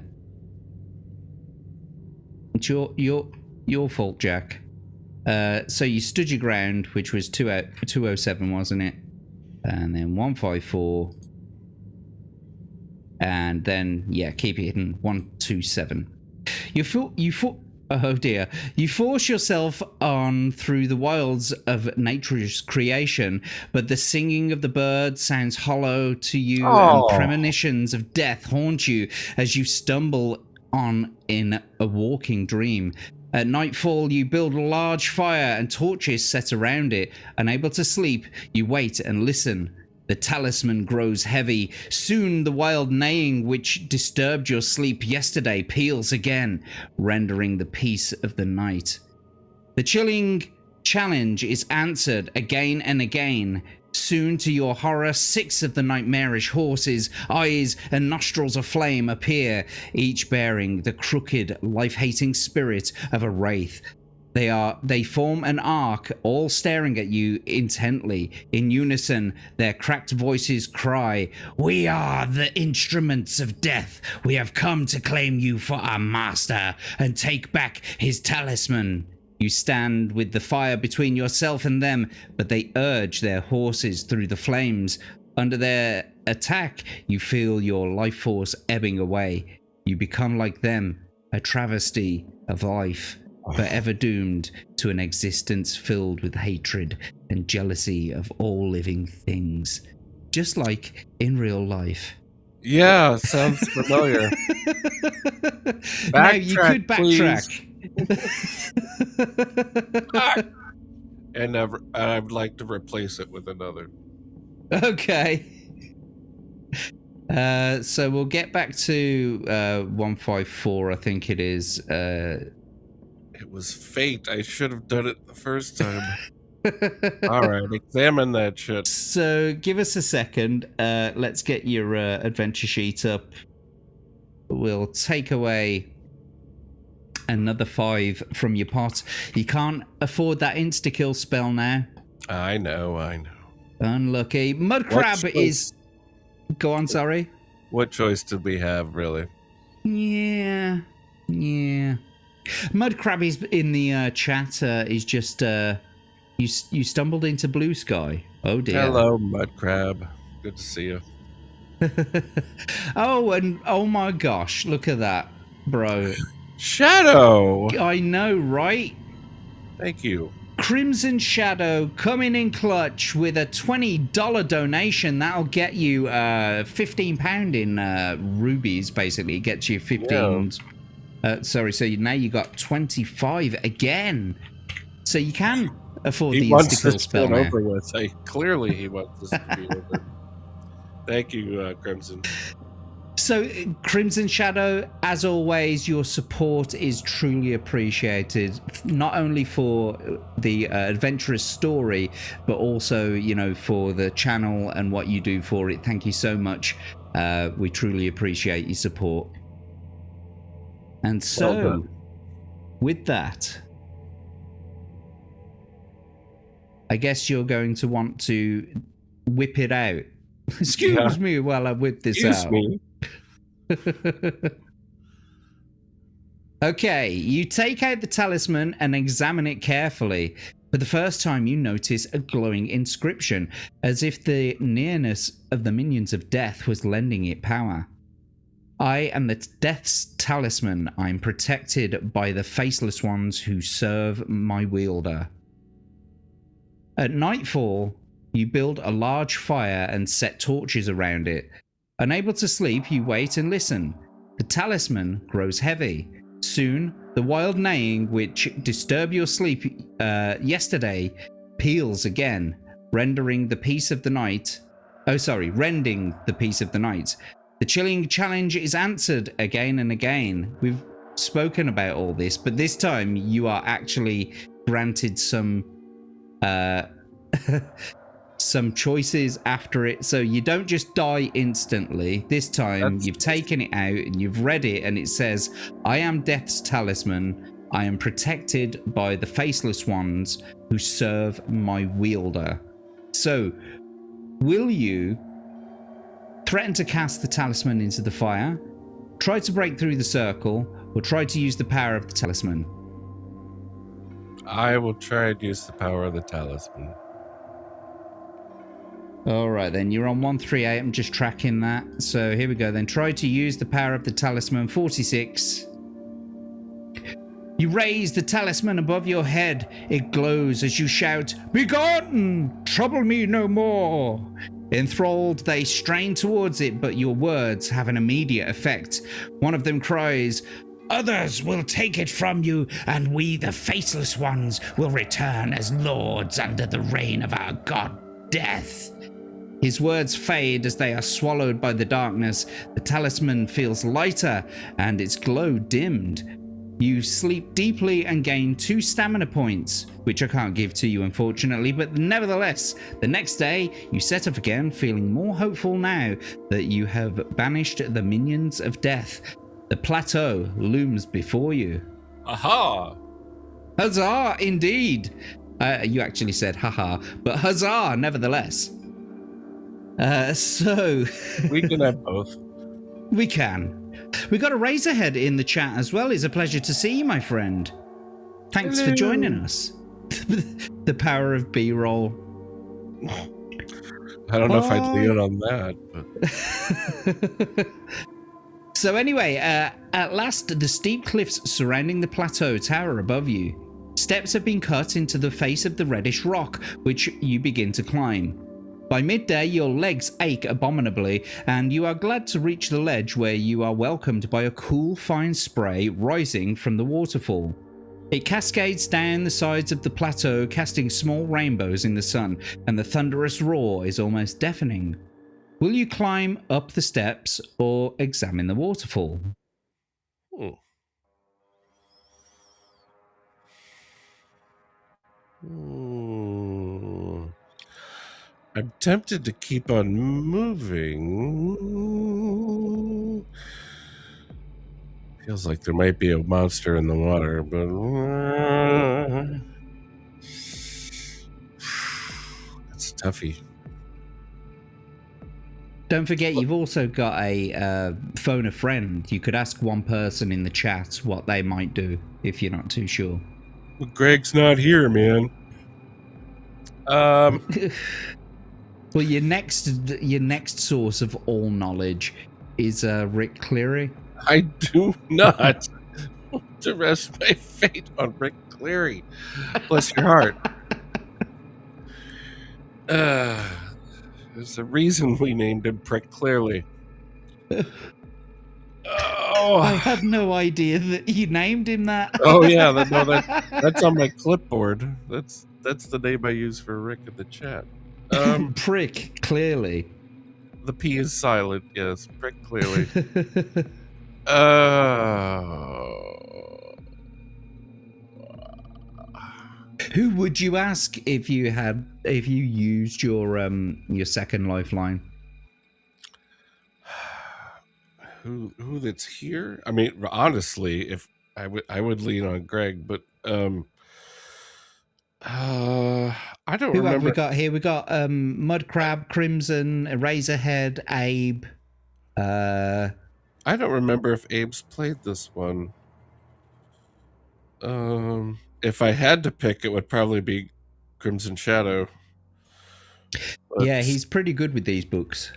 It's your fault, Jack. So you stood your ground, which was 207, wasn't it? And then 154. And then, yeah, keep it hidden, 127. Oh dear. You force yourself on through the wilds of nature's creation, but the singing of the birds sounds hollow to you, and premonitions of death haunt you as you stumble on in a walking dream. At nightfall, you build a large fire and torches set around it. Unable to sleep, you wait and listen. The talisman grows heavy. Soon the wild neighing which disturbed your sleep yesterday peals again, rendering the peace of the night. The chilling challenge is answered again and again. Soon, to your horror, 6 of the nightmarish horses, eyes and nostrils of flame appear, each bearing the crooked, life-hating spirit of a wraith. They form an arc, all staring at you intently. In unison, their cracked voices cry, "We are the instruments of death. We have come to claim you for our master and take back his talisman." You stand with the fire between yourself and them, but they urge their horses through the flames. Under their attack, you feel your life force ebbing away. You become like them, a travesty of life, forever doomed to an existence filled with hatred and jealousy of all living things. Just like in real life. Yeah, sounds familiar. Now you could backtrack. And I'd like to replace it with another. Okay. So we'll get back to 154, I think it is. It was fate. I should have done it the first time. All right, examine that shit. So give us a second. Let's get your adventure sheet up. We'll take away another 5 from your pot. You can't afford that insta-kill spell now. I know. Unlucky. Mudcrab is... Go on, sorry. What choice did we have, really? Yeah. Mudcrab is in the chat. Is just you stumbled into blue sky. Oh dear. Hello, Mudcrab. Good to see you. Oh my gosh! Look at that, bro. Shadow. I know, right? Thank you. Crimson Shadow coming in clutch with a $20 donation. That'll get you £15 in rubies, basically. It gets you 15. Yeah. Sorry, so now you got 25 again. So you can afford the insta-kill spell now. Over with. Clearly he wants this to be over. Thank you, Crimson. So, Crimson Shadow, as always, your support is truly appreciated, not only for the adventurous story, but also, you know, for the channel and what you do for it. Thank you so much. We truly appreciate your support. And so, with that, I guess you're going to want to whip it out. Excuse me while I whip this out. Me. Okay, you take out the talisman and examine it carefully. For the first time, you notice a glowing inscription, as if the nearness of the minions of death was lending it power. I am the Death's Talisman. I am protected by the faceless ones who serve my wielder. At nightfall, you build a large fire and set torches around it. Unable to sleep, you wait and listen. The talisman grows heavy. Soon, the wild neighing which disturbed your sleep yesterday peals again, rending the peace of the night. The chilling challenge is answered again and again. We've spoken about all this, but this time you are actually granted some choices after it, so you don't just die instantly. This time you've taken it out and you've read it, and it says, I am Death's Talisman. I am protected by the faceless ones who serve my wielder. So, will you threaten to cast the talisman into the fire, try to break through the circle, or try to use the power of the talisman? I will try and use the power of the talisman. All right, then. You're on 138. I'm just tracking that. So here we go, then. Try to use the power of the talisman. 46. You raise the talisman above your head. It glows as you shout, "Begone! Trouble me no more!" Enthralled, they strain towards it, but your words have an immediate effect. One of them cries, "Others will take it from you, and we, the faceless ones, will return as lords under the reign of our god, Death." His words fade as they are swallowed by the darkness. The talisman feels lighter, and its glow dimmed. You sleep deeply and gain 2 stamina points, which I can't give to you, unfortunately, but nevertheless, the next day, you set off again, feeling more hopeful now that you have banished the minions of death. The plateau looms before you. Aha! Huzzah, indeed! You actually said haha, but huzzah, nevertheless. So... we can have both. We can. We got a Razorhead in the chat as well. It's a pleasure to see you, my friend. Thanks for joining us. The power of B-roll. I don't know if I'd lean on that, but... So anyway, at last, the steep cliffs surrounding the plateau tower above you. Steps have been cut into the face of the reddish rock, which you begin to climb. By midday, your legs ache abominably, and you are glad to reach the ledge where you are welcomed by a cool, fine spray rising from the waterfall. It cascades down the sides of the plateau, casting small rainbows in the sun, and the thunderous roar is almost deafening. Will you climb up the steps or examine the waterfall? I'm tempted to keep on moving. Feels like there might be a monster in the water, but that's a toughie. Don't forget, you've also got a phone a friend. You could ask one person in the chat what they might do if you're not too sure. Well, Greg's not here, man. Well, your next source of all knowledge is Rick Cleary. I do not to rest my fate on Rick Cleary. Bless your heart. There's a reason we named him Prick Clearly. Oh, I had no idea that you named him that. Oh yeah, that's on my clipboard. That's the name I use for Rick in the chat. Prick, clearly. The P is silent. Yes, Prick Clearly. Who would you ask if you used your second lifeline? Who that's here? I mean, honestly, if I would lean on Greg, but I don't remember. Who have we got here? We got Mudcrab, Crimson, Eraserhead, Abe. I don't remember if Abe's played this one. If I had to pick, it would probably be Crimson Shadow. But, yeah, he's pretty good with these books.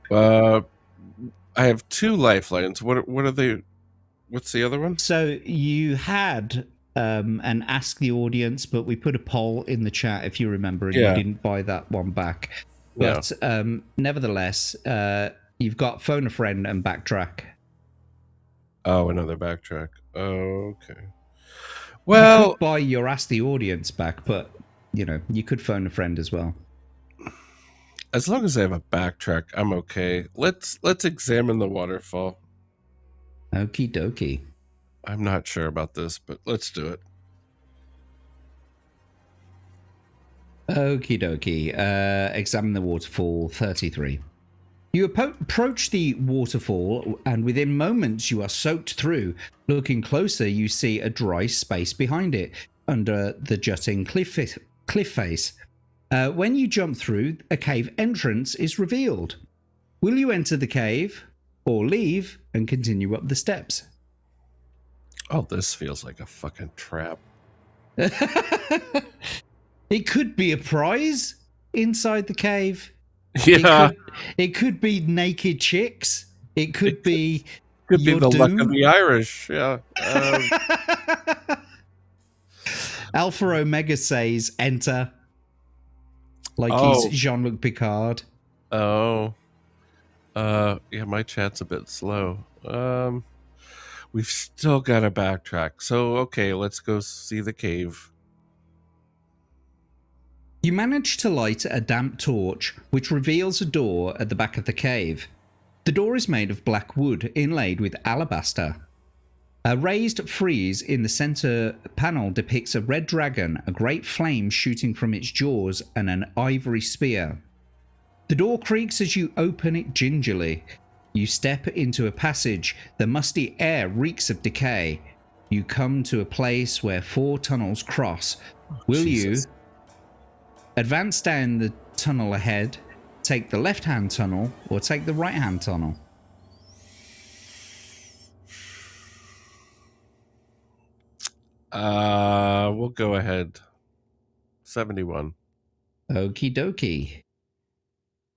I have 2 lifelines. What are they? What's the other one? So you had an ask the audience, but we put a poll in the chat if you remember, and you didn't buy that one back. But nevertheless, you've got phone a friend and backtrack. Oh, another backtrack. Okay. Well, you could buy your ask the audience back, but you could phone a friend as well. As long as I have a backtrack, I'm okay. Let's examine the waterfall. Okie dokie. I'm not sure about this, but let's do it. Okie dokie. Examine the waterfall, 33. You approach the waterfall, and within moments you are soaked through. Looking closer, you see a dry space behind it, under the jutting cliff face. When you jump through, a cave entrance is revealed. Will you enter the cave, or leave and continue up the steps? Oh, this feels like a fucking trap. It could be a prize inside the cave. Yeah. It could be naked chicks. It could be the luck of the Irish. Yeah. Alpha Omega says enter. Like he's Jean-Luc Picard. Oh. Yeah, my chat's a bit slow. We've still got to backtrack. So, okay, let's go see the cave. You manage to light a damp torch, which reveals a door at the back of the cave. The door is made of black wood inlaid with alabaster. A raised frieze in the center panel depicts a red dragon, a great flame shooting from its jaws, and an ivory spear. The door creaks as you open it gingerly. You step into a passage. The musty air reeks of decay. You come to a place where 4 tunnels cross. Will you advance down the tunnel ahead, take the left-hand tunnel, or take the right-hand tunnel? We'll go ahead. 71. Okie dokie.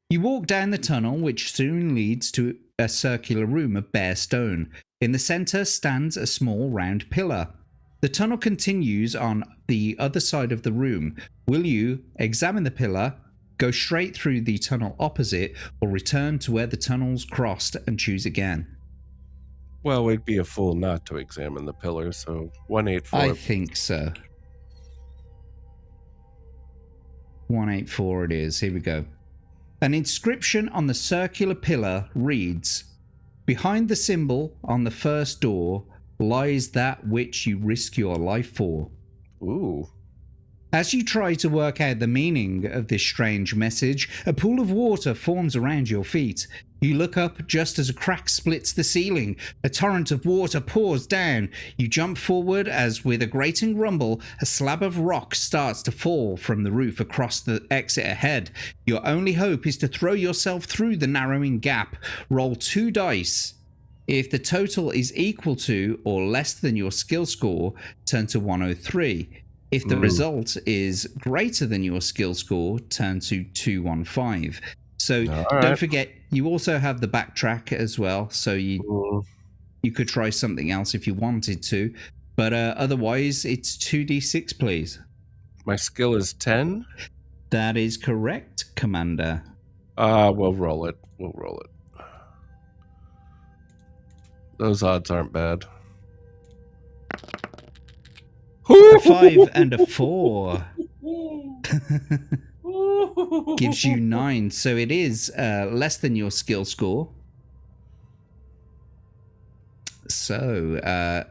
You walk down the tunnel, which soon leads to a circular room of bare stone. In the center stands a small round pillar. The tunnel continues on the other side of the room. Will you examine the pillar, go straight through the tunnel opposite, or return to where the tunnels crossed and choose again? Well, we'd be a fool not to examine the pillar, so 184. I think so. 184 it is. Here we go. An inscription on the circular pillar reads, "Behind the symbol on the first door lies that which you risk your life for." Ooh. As you try to work out the meaning of this strange message, a pool of water forms around your feet. You look up just as a crack splits the ceiling. A torrent of water pours down. You jump forward as, with a grating rumble, a slab of rock starts to fall from the roof across the exit ahead. Your only hope is to throw yourself through the narrowing gap. Roll 2 dice. If the total is equal to or less than your skill score, turn to 103. If the result is greater than your skill score, turn to 215. So don't forget, you also have the backtrack as well. So you could try something else if you wanted to. But otherwise, it's 2d6, please. My skill is 10? That is correct, Commander. We'll roll it. We'll roll it. Those odds aren't bad. A 5 and a 4. Gives you 9. So it is less than your skill score. So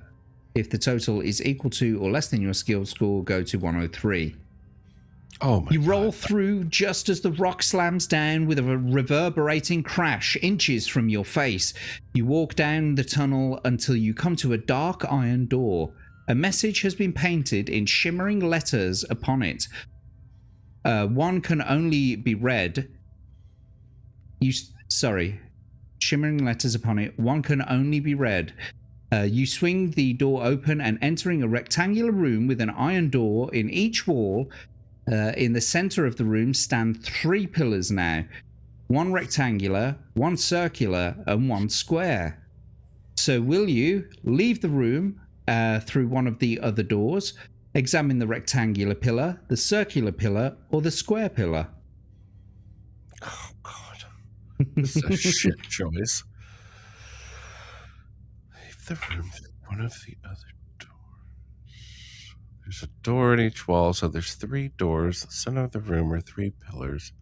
if the total is equal to or less than your skill score, go to 103. Oh my You roll God. through just as the rock slams down with a reverberating crash inches from your face. You walk down the tunnel until you come to a dark iron door. A message has been painted in shimmering letters upon it. One can only be read. Shimmering letters upon it. One can only be read. You swing the door open and entering a rectangular room with an iron door in each wall. In the center of the room stand 3 pillars now. 1 rectangular, 1 circular, and 1 square. So will you leave the room through one of the other doors, examine the rectangular pillar, the circular pillar, or the square pillar? Oh God. This is a shit choice. Leave the room through one of the other doors. There's a door in each wall, so there's 3 doors. The center of the room are 3 pillars.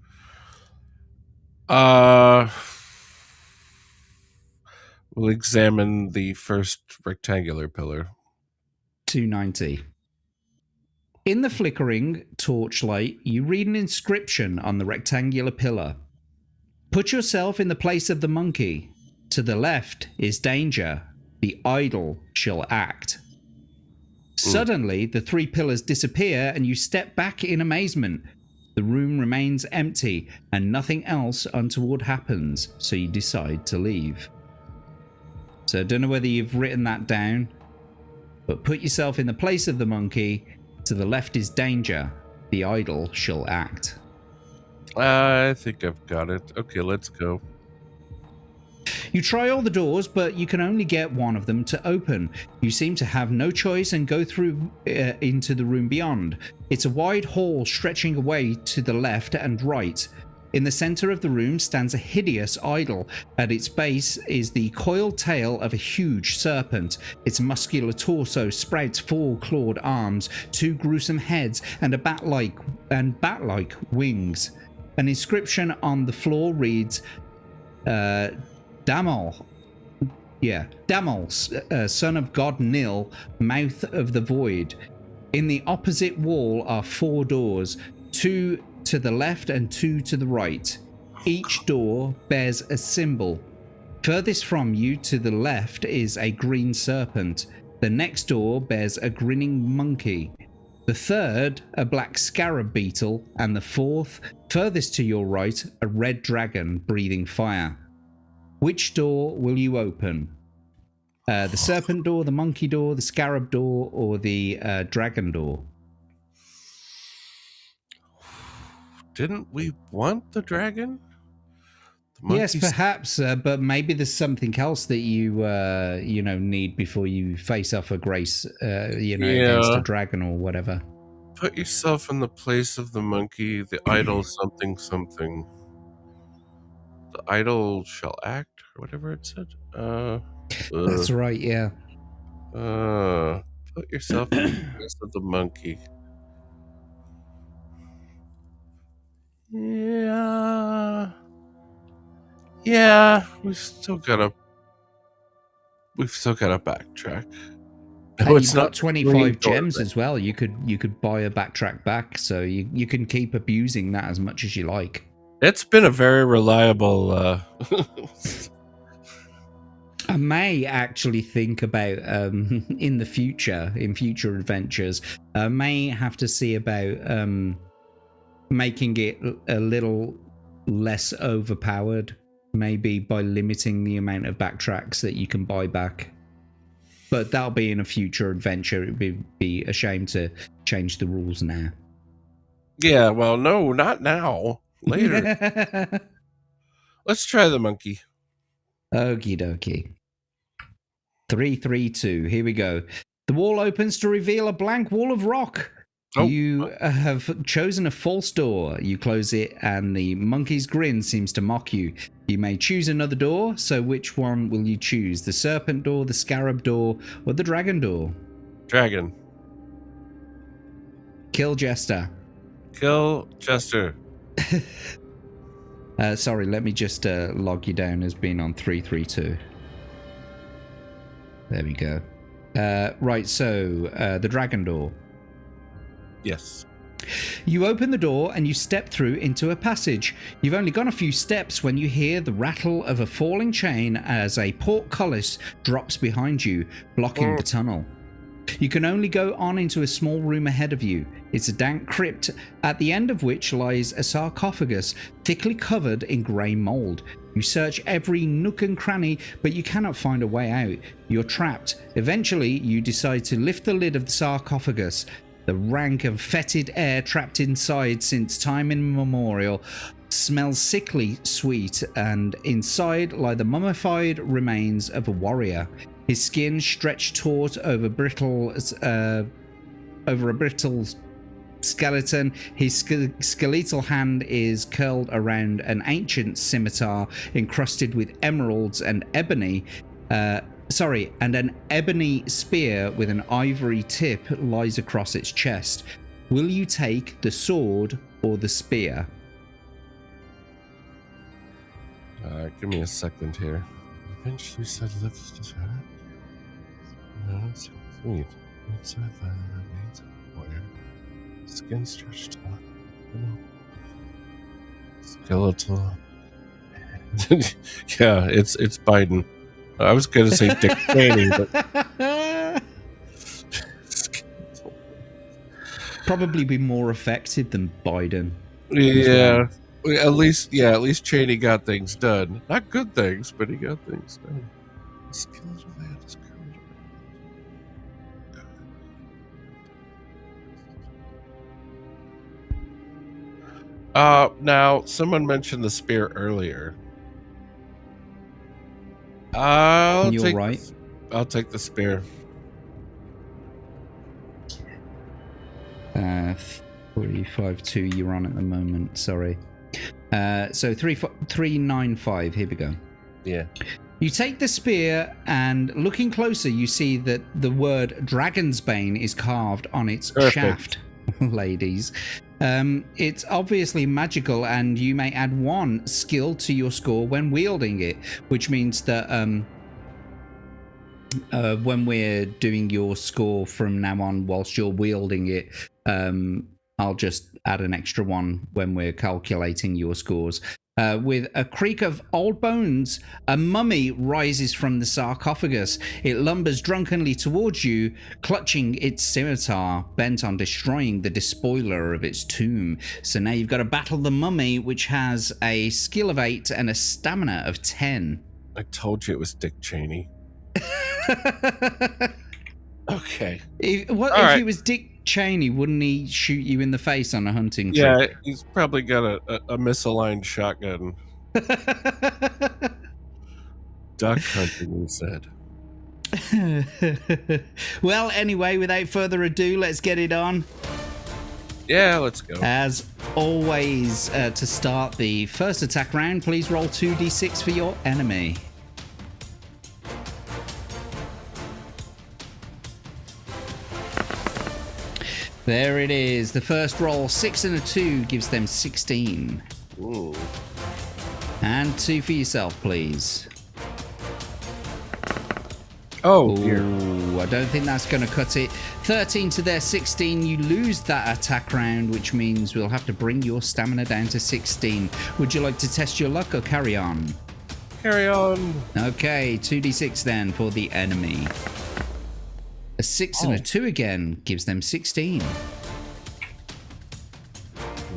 We'll examine the first rectangular pillar. 290. In the flickering torchlight, you read an inscription on the rectangular pillar. Put yourself in the place of the monkey. To the left is danger. The idol shall act. Suddenly, the 3 pillars disappear and you step back in amazement. The room remains empty and nothing else untoward happens, so you decide to leave. So I don't know whether you've written that down, but put yourself in the place of the monkey. To the left is danger. The idol shall act. I think I've got it. Okay, let's go. You try all the doors, but you can only get one of them to open. You seem to have no choice and go through into the room beyond. It's a wide hall stretching away to the left and right. In the center of the room stands a hideous idol. At its base is the coiled tail of a huge serpent. Its muscular torso sprouts 4 clawed arms, 2 gruesome heads, and bat-like wings. An inscription on the floor reads, Damol, son of God Nil, mouth of the void. In the opposite wall are 4 doors, 2 to the left and 2 to the right. Each door bears a symbol. Furthest from you to the left is a green serpent. The next door bears a grinning monkey. The third, a black scarab beetle, and the fourth, furthest to your right, a red dragon breathing fire. Which door will you open? The serpent door, the monkey door, the scarab door, or the dragon door? Didn't we want the dragon? Yes, perhaps, but maybe there's something else that you need before you face off a grace, against a dragon or whatever. Put yourself in the place of the monkey, the idol something something. The idol shall act, or whatever it said. That's right, yeah. Put yourself in the place of the monkey. Yeah, we've still gotta backtrack. No, it's not 25 gems as well. You could buy a backtrack back, so you can keep abusing that as much as you like. It's been a very reliable I may actually think about in future adventures, I may have to see about making it a little less overpowered, maybe by limiting the amount of backtracks that you can buy back. But that'll be in a future adventure. It would be a shame to change the rules now. Yeah, well, no, not now. Later. Let's try the monkey. Okie dokie. 332. Here we go. The wall opens to reveal a blank wall of rock. Oh. You have chosen a false door. You close it, and the monkey's grin seems to mock you. You may choose another door, so which one will you choose? The serpent door, the scarab door, or the dragon door? Dragon. Kill Jester. Kill Jester. Sorry, let me just log you down as being on 332. There we go. Right, so the dragon door. Yes. You open the door and you step through into a passage. You've only gone a few steps when you hear the rattle of a falling chain as a portcullis drops behind you, blocking the tunnel. You can only go on into a small room ahead of you. It's a dank crypt, at the end of which lies a sarcophagus, thickly covered in grey mould. You search every nook and cranny, but you cannot find a way out. You're trapped. Eventually, you decide to lift the lid of the sarcophagus. The rank and fetid air trapped inside since time immemorial smells sickly sweet, and inside lie the mummified remains of a warrior. His skin stretched taut over a brittle skeleton. His skeletal hand is curled around an ancient scimitar encrusted with emeralds and ebony. And an ebony spear with an ivory tip lies across its chest. Will you take the sword or the spear? Give me a second here. Eventually said lift to her. No, so sweet. Inside the remains of a warrior. Skin stretched out. Skeletal. Yeah, it's Biden. I was going to say Dick Cheney, but probably be more effective than Biden. Yeah, at least Cheney got things done. Not good things, but he got things done. Skeletal land is now someone mentioned the spear earlier. I'll take the spear. 352 you're on at the moment, sorry. So 395, here we go. Yeah. You take the spear, and looking closer you see that the word Dragon's Bane is carved on its shaft, ladies. It's obviously magical, and you may add 1 skill to your score when wielding it, which means that when we're doing your score from now on whilst you're wielding it, I'll just add an extra 1 when we're calculating your scores. With a creak of old bones, a mummy rises from the sarcophagus. It lumbers drunkenly towards you, clutching its scimitar, bent on destroying the despoiler of its tomb. So now you've got to battle the mummy, which has a skill of 8 and a stamina of 10. I told you it was Dick Cheney. Okay. If he was Dick Cheney, wouldn't he shoot you in the face on a hunting trip? Yeah, he's probably got a misaligned shotgun. Duck hunting, he said. Well, anyway, without further ado, let's get it on. Yeah, let's go. As always, to start the first attack round, please roll 2d6 for your enemy. There it is. The first roll, 6 and a 2, gives them 16. Ooh. And 2 for yourself, please. Oh, dear. I don't think that's going to cut it. 13 to their 16. You lose that attack round, which means we'll have to bring your stamina down to 16. Would you like to test your luck or carry on? Carry on. Okay, 2d6 then for the enemy. A 6 and a 2 again gives them 16.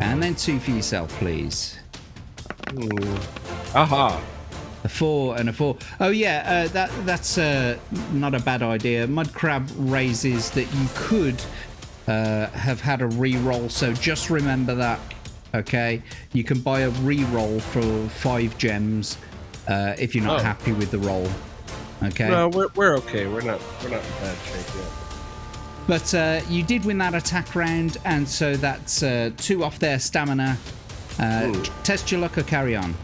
And then 2 for yourself, please. Aha. A 4 and a 4. Oh yeah, that's not a bad idea. Mudcrab raises that you could have had a re-roll, so just remember that. Okay, you can buy a re-roll for 5 gems if you're not happy with the roll. Okay. No, we're okay. We're not in bad shape yet. But you did win that attack round, and so that's 2 off their stamina. Test your luck or carry on.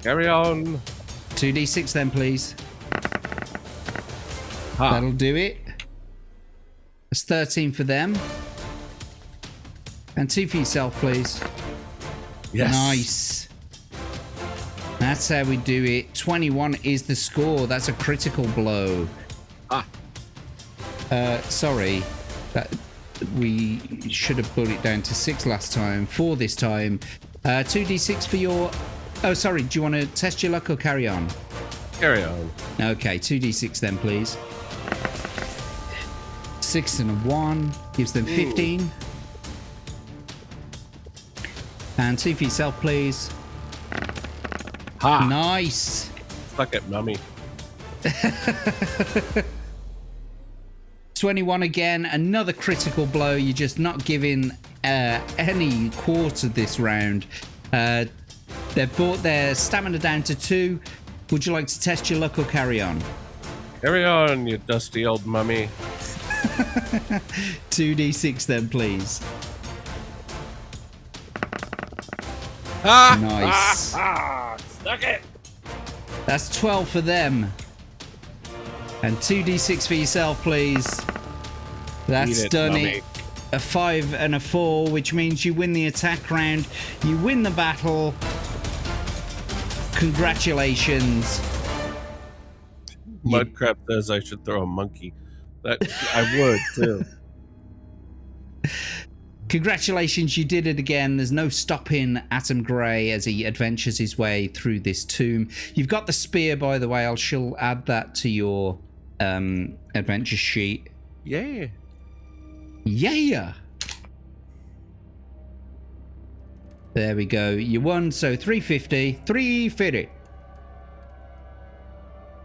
Carry on. 2d6 then, please. That'll do it. That's 13 for them. And 2 for yourself, please. Yes. Nice. That's how we do it. 21 is the score. That's a critical blow. Sorry. We should have put it down to 6 last time. 4 this time. 2d6 for your... Oh, sorry. Do you want to test your luck or carry on? Carry on. Okay, 2d6 then, please. 6 and a 1 gives them 15. Ooh. And 2 for yourself, please. Ha! Nice. Fuck it, mummy. 21 again, another critical blow. You're just not giving any quarter this round. They've brought their stamina down to 2. Would you like to test your luck or carry on? Carry on, you dusty old mummy. 2d6 then, please. Nice. Stuck it. That's 12 for them. And 2d6 for yourself, please. That's done it. A 5 and a 4, which means you win the attack round. You win the battle. Congratulations. Mudcrab says I should throw a monkey. That I would too. Congratulations, you did it again. There's no stopping Atom Gray as he adventures his way through this tomb. You've got the spear, by the way. She'll add that to your adventure sheet. Yeah. Yeah. There we go. You won, so 350. 350.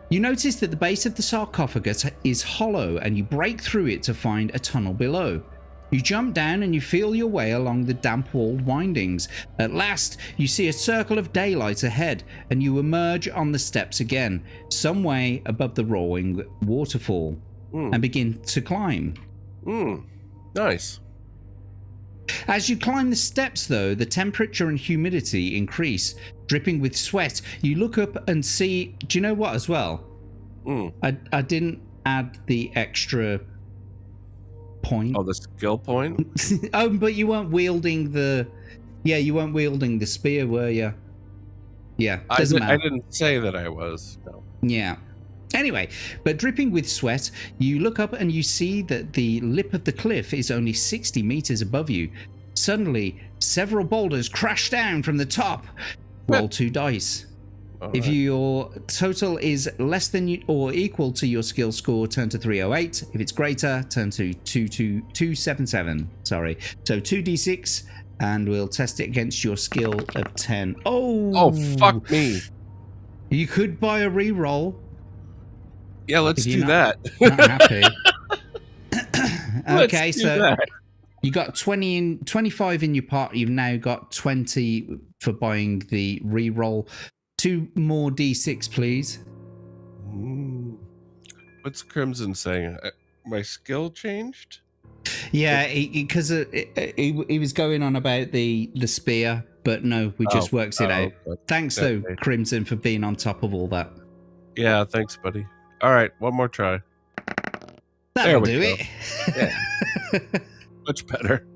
You notice that the base of the sarcophagus is hollow, and you break through it to find a tunnel below. You jump down and you feel your way along the damp-walled windings. At last, you see a circle of daylight ahead, and you emerge on the steps again, some way above the roaring waterfall, and begin to climb. Nice. As you climb the steps, though, the temperature and humidity increase. Dripping with sweat, you look up and see... Do you know what as well? I didn't add the extra... point. Oh, the skill point? Oh, but you weren't wielding the... Yeah, you weren't wielding the spear, were you? Yeah, doesn't matter. I didn't say that I was, no. Yeah. Anyway, but dripping with sweat, you look up and you see that the lip of the cliff is only 60 meters above you. Suddenly, several boulders crash down from the top. Roll 2 dice. All if your total is less than or equal to your skill score, turn to 308. If it's greater, turn to 277. Sorry. So 2d6, and we'll test it against your skill of 10. Oh, fuck me. You could buy a reroll. Yeah, let's do that. Not happy. Okay, let's do so that. You got 25 in your pot. You've now got 20 for buying the reroll. 2 more d6, please. What's Crimson saying? My skill changed? Yeah, because he was going on about the spear, but no, we just works it out. Okay. Thanks, though, Crimson, for being on top of all that. Yeah, thanks, buddy. All right, one more try. That'll do it. Yeah. Much better.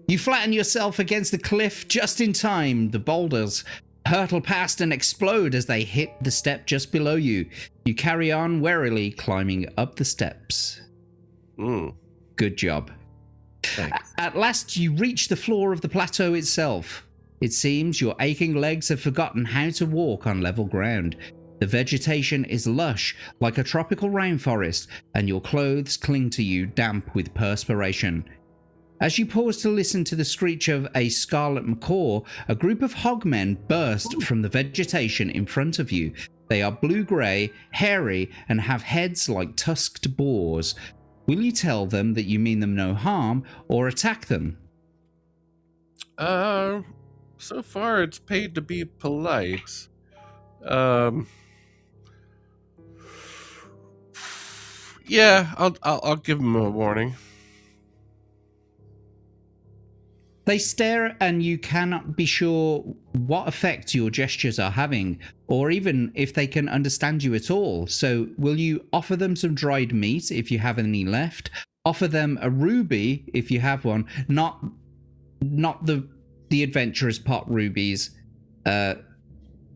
You flatten yourself against the cliff just in time. The boulders hurtle past and explode as they hit the step just below you. You carry on warily climbing up the steps. Good job. Thanks. At last, you reach the floor of the plateau itself. It seems your aching legs have forgotten how to walk on level ground. The vegetation is lush, like a tropical rainforest, and your clothes cling to you damp with perspiration. As you pause to listen to the screech of a scarlet macaw, a group of hogmen burst from the vegetation in front of you. They are blue-grey, hairy, and have heads like tusked boars. Will you tell them that you mean them no harm, or attack them? So far it's paid to be polite. Yeah, I'll give him a warning. They stare, and you cannot be sure what effect your gestures are having, or even if they can understand you at all. So, will you offer them some dried meat if you have any left? Offer them a ruby if you have one, not the adventurous pot rubies,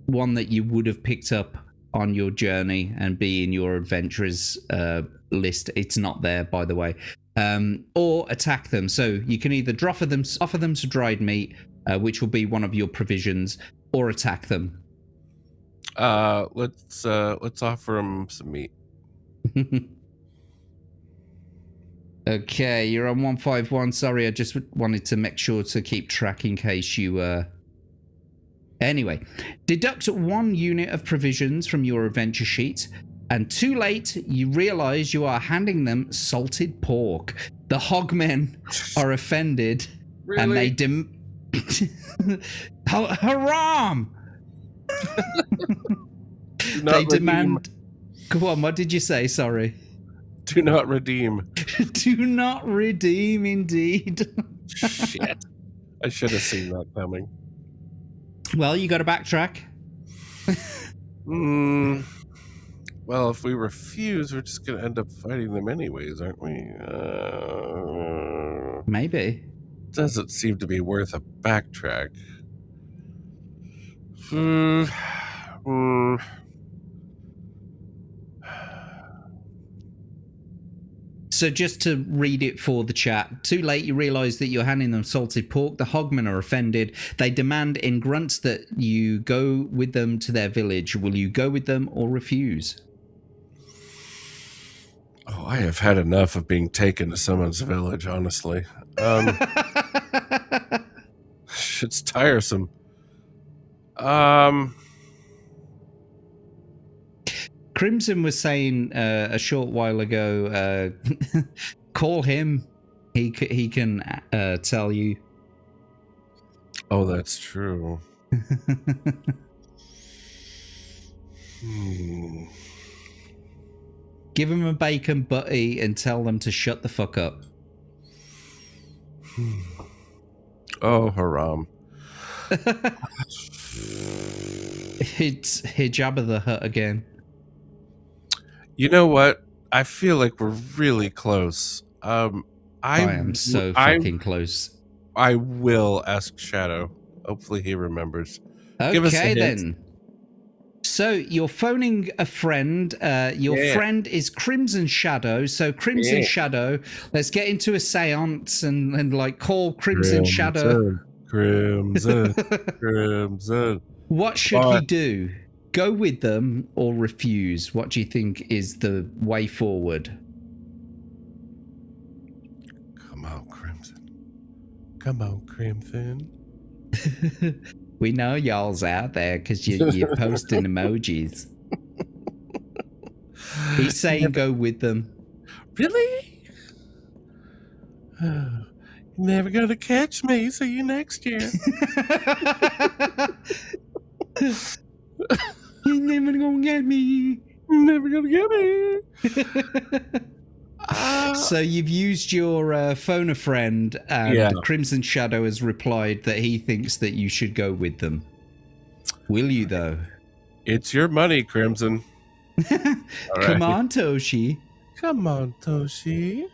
one that you would have picked up on your journey and be in your adventurers list. It's not there, by the way. Or attack them. So you can either offer them some dried meat, which will be one of your provisions, or attack them. Let's offer them some meat. Okay, you're on 151. Sorry, I just wanted to make sure to keep track in case you. Anyway, deduct 1 unit of provisions from your adventure sheet. And too late, you realize you are handing them salted pork. The hogmen are offended, Really? and they haram! They demand. Go on, what did you say? Sorry. Do not redeem. Do not redeem, indeed. Shit. I should have seen that coming. Well, you got to backtrack. Well, if we refuse, we're just going to end up fighting them anyways, aren't we? Maybe. Doesn't seem to be worth a backtrack. So just to read it for the chat. Too late, you realise that you're handing them salted pork. The hogmen are offended. They demand in grunts that you go with them to their village. Will you go with them or refuse? Oh, I have had enough of being taken to someone's village, honestly. It's tiresome. Crimson was saying a short while ago, call him. He can tell you. Oh, that's true. Give him a bacon butty and tell them to shut the fuck up. Oh, haram. It's Hijabba the Hutt again. You know what? I feel like we're really close. I am so fucking close. I will ask Shadow. Hopefully he remembers. Give us a Okay, hint. then. So you're phoning a friend. Your friend is Crimson Shadow. So Crimson Shadow, let's get into a seance and like call Crimson Shadow. Crimson. What should he do? Go with them or refuse? What do you think is the way forward? Come on, Crimson. Come on, Crimson. We know y'all's out there because you're posting emojis. He's saying go with them. Really? You're never gonna catch me. See you next year. You're never gonna get me. You're never gonna get me. So you've used your phone a friend, and Crimson Shadow has replied that he thinks that you should go with them. Will you, though? It's your money, Crimson. Come on, Toshi. Come on, Toshi.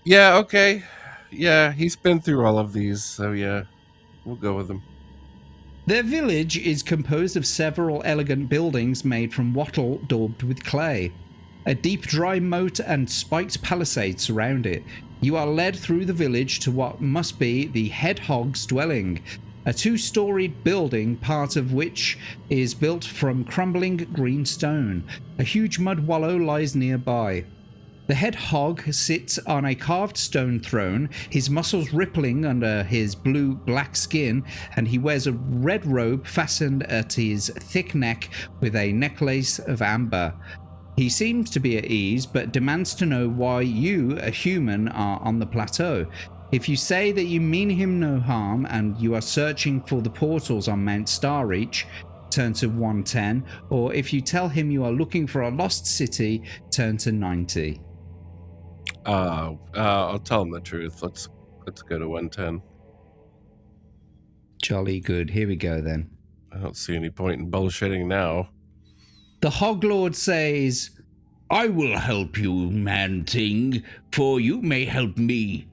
Yeah, okay. Yeah, he's been through all of these, so yeah, we'll go with him. Their village is composed of several elegant buildings made from wattle daubed with clay. A deep dry moat and spiked palisades surround it. You are led through the village to what must be the head hog's dwelling, a 2-storied building, part of which is built from crumbling green stone. A huge mud wallow lies nearby. The head hog sits on a carved stone throne, his muscles rippling under his blue-black skin, and he wears a red robe fastened at his thick neck with a necklace of amber. He seems to be at ease, but demands to know why you, a human, are on the plateau. If you say that you mean him no harm and you are searching for the portals on Mount Starreach, turn to 110. Or if you tell him you are looking for a lost city, turn to 90. I'll tell him the truth. Let's go to 110. Jolly good. Here we go then. I don't see any point in bullshitting now. The Hoglord says, I will help you, man-thing, for you may help me.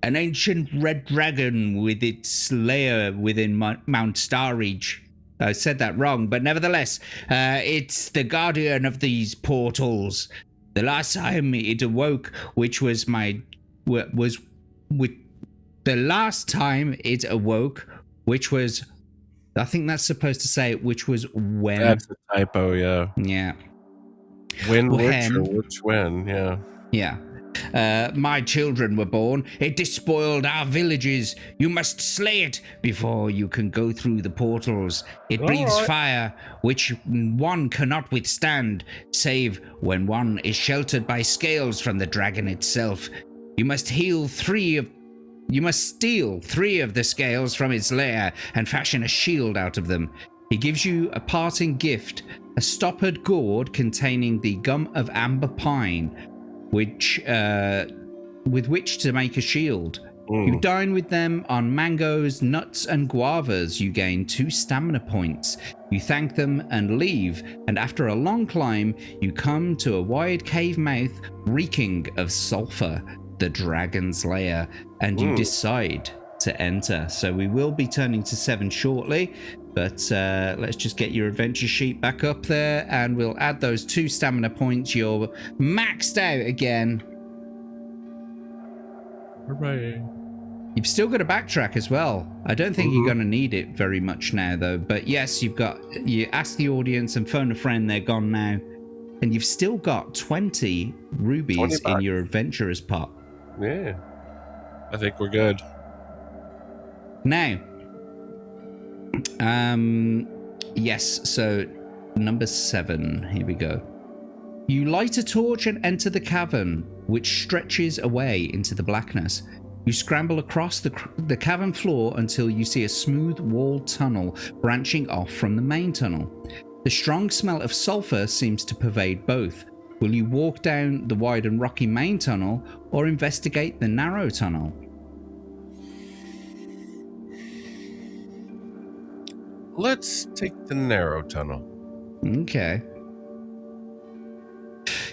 An ancient red dragon with its lair within Mount Starreach. I said that wrong, but nevertheless, it's the guardian of these portals. The last time it awoke, which was the last time it awoke, which was, I think that's supposed to say, which was when. That's a typo, yeah. Yeah. When, which, or which when, yeah. Yeah. My children were born. It despoiled our villages. You must slay it before you can go through the portals. It breathes fire, which one cannot withstand, save when one is sheltered by scales from the dragon itself. You must steal 3 of the scales from its lair and fashion a shield out of them. He gives you a parting gift, a stoppered gourd containing the gum of amber pine, with which to make a shield. You dine with them on mangoes, nuts, and guavas. You gain 2 stamina points. You thank them and leave, and after a long climb, you come to a wide cave mouth reeking of sulfur, the dragon's lair, and you decide to enter. So we will be turning to 7 shortly, but let's just get your adventure sheet back up there, and we'll add those 2 stamina points. You're maxed out again. Hooray. You've still got to backtrack as well. I don't think you're going to need it very much now, though. But yes, you ask the audience and phone a friend. They're gone now. And you've still got 20 rubies in your adventurer's pot. Yeah. I think we're good. Now, yes, so number 7, here we go. You light a torch and enter the cavern, which stretches away into the blackness. You scramble across the cavern floor until you see a smooth walled tunnel branching off from the main tunnel. The strong smell of sulfur seems to pervade both. Will you walk down the wide and rocky main tunnel or investigate the narrow tunnel? Let's take the narrow tunnel. Okay.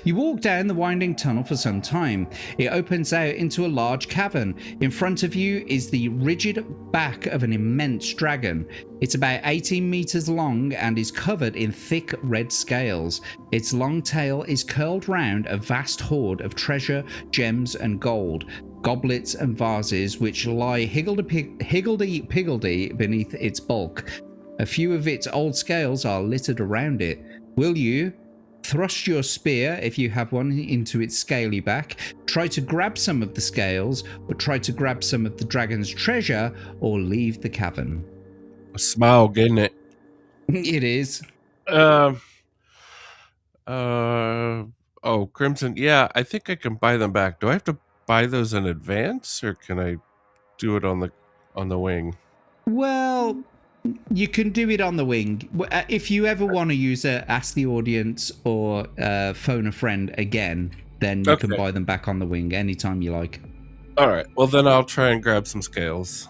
You walk down the winding tunnel for some time. It opens out into a large cavern. In front of you is the rigid back of an immense dragon. It's about 18 meters long and is covered in thick red scales. Its long tail is curled round a vast hoard of treasure, gems, and gold. Goblets and vases which lie higgledy-piggledy beneath its bulk. A few of its old scales are littered around it. Will you thrust your spear, if you have one, into its scaly back, try to grab some of the scales, or try to grab some of the dragon's treasure, or leave the cavern? A smile, isn't it? It is. Oh, Crimson. Yeah, I think I can buy them back. Do I have to buy those in advance, or can I do it on the wing? Well, you can do it on the wing. If you ever want to use it, ask the audience or phone a friend again, then you can buy them back on the wing anytime you like. All right. Well, then I'll try and grab some scales.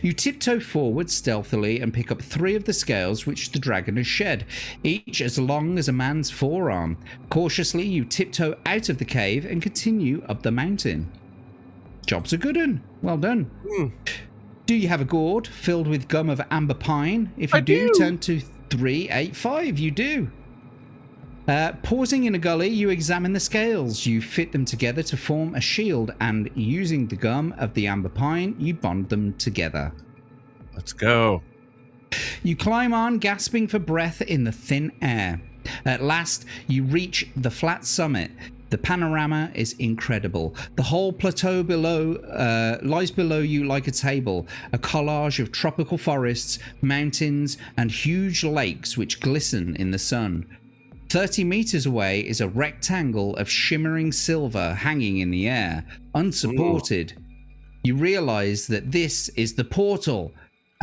You tiptoe forward stealthily and pick up 3 of the scales which the dragon has shed, each as long as a man's forearm. Cautiously, you tiptoe out of the cave and continue up the mountain. Job's a good one. Well done. Do you have a gourd filled with gum of amber pine? If you do, turn to 385. You do. Pausing in a gully, you examine the scales. You fit them together to form a shield, and using the gum of the amber pine, you bond them together. Let's go. You climb on, gasping for breath in the thin air. At last, you reach the flat summit. The panorama is incredible. The whole plateau below lies below you like a table, a collage of tropical forests, mountains, and huge lakes which glisten in the sun. 30 meters away is a rectangle of shimmering silver hanging in the air, unsupported. You realize that this is the portal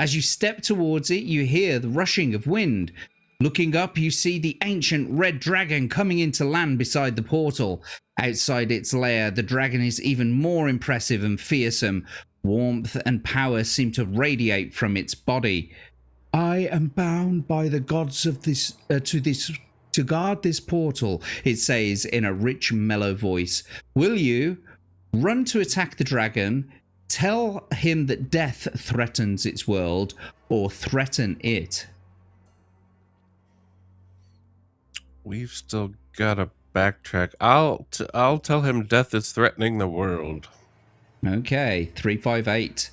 As you step towards it, you hear the rushing of wind. Looking up, you see the ancient red dragon coming into land beside the portal. Outside its lair, the dragon is even more impressive and fearsome. Warmth and power seem to radiate from its body. I am bound by the gods of this to guard this portal, it says in a rich, mellow voice. Will you run to attack the dragon, tell him that death threatens its world, or threaten it? We've still got to backtrack. I'll tell him death is threatening the world. Okay, 358.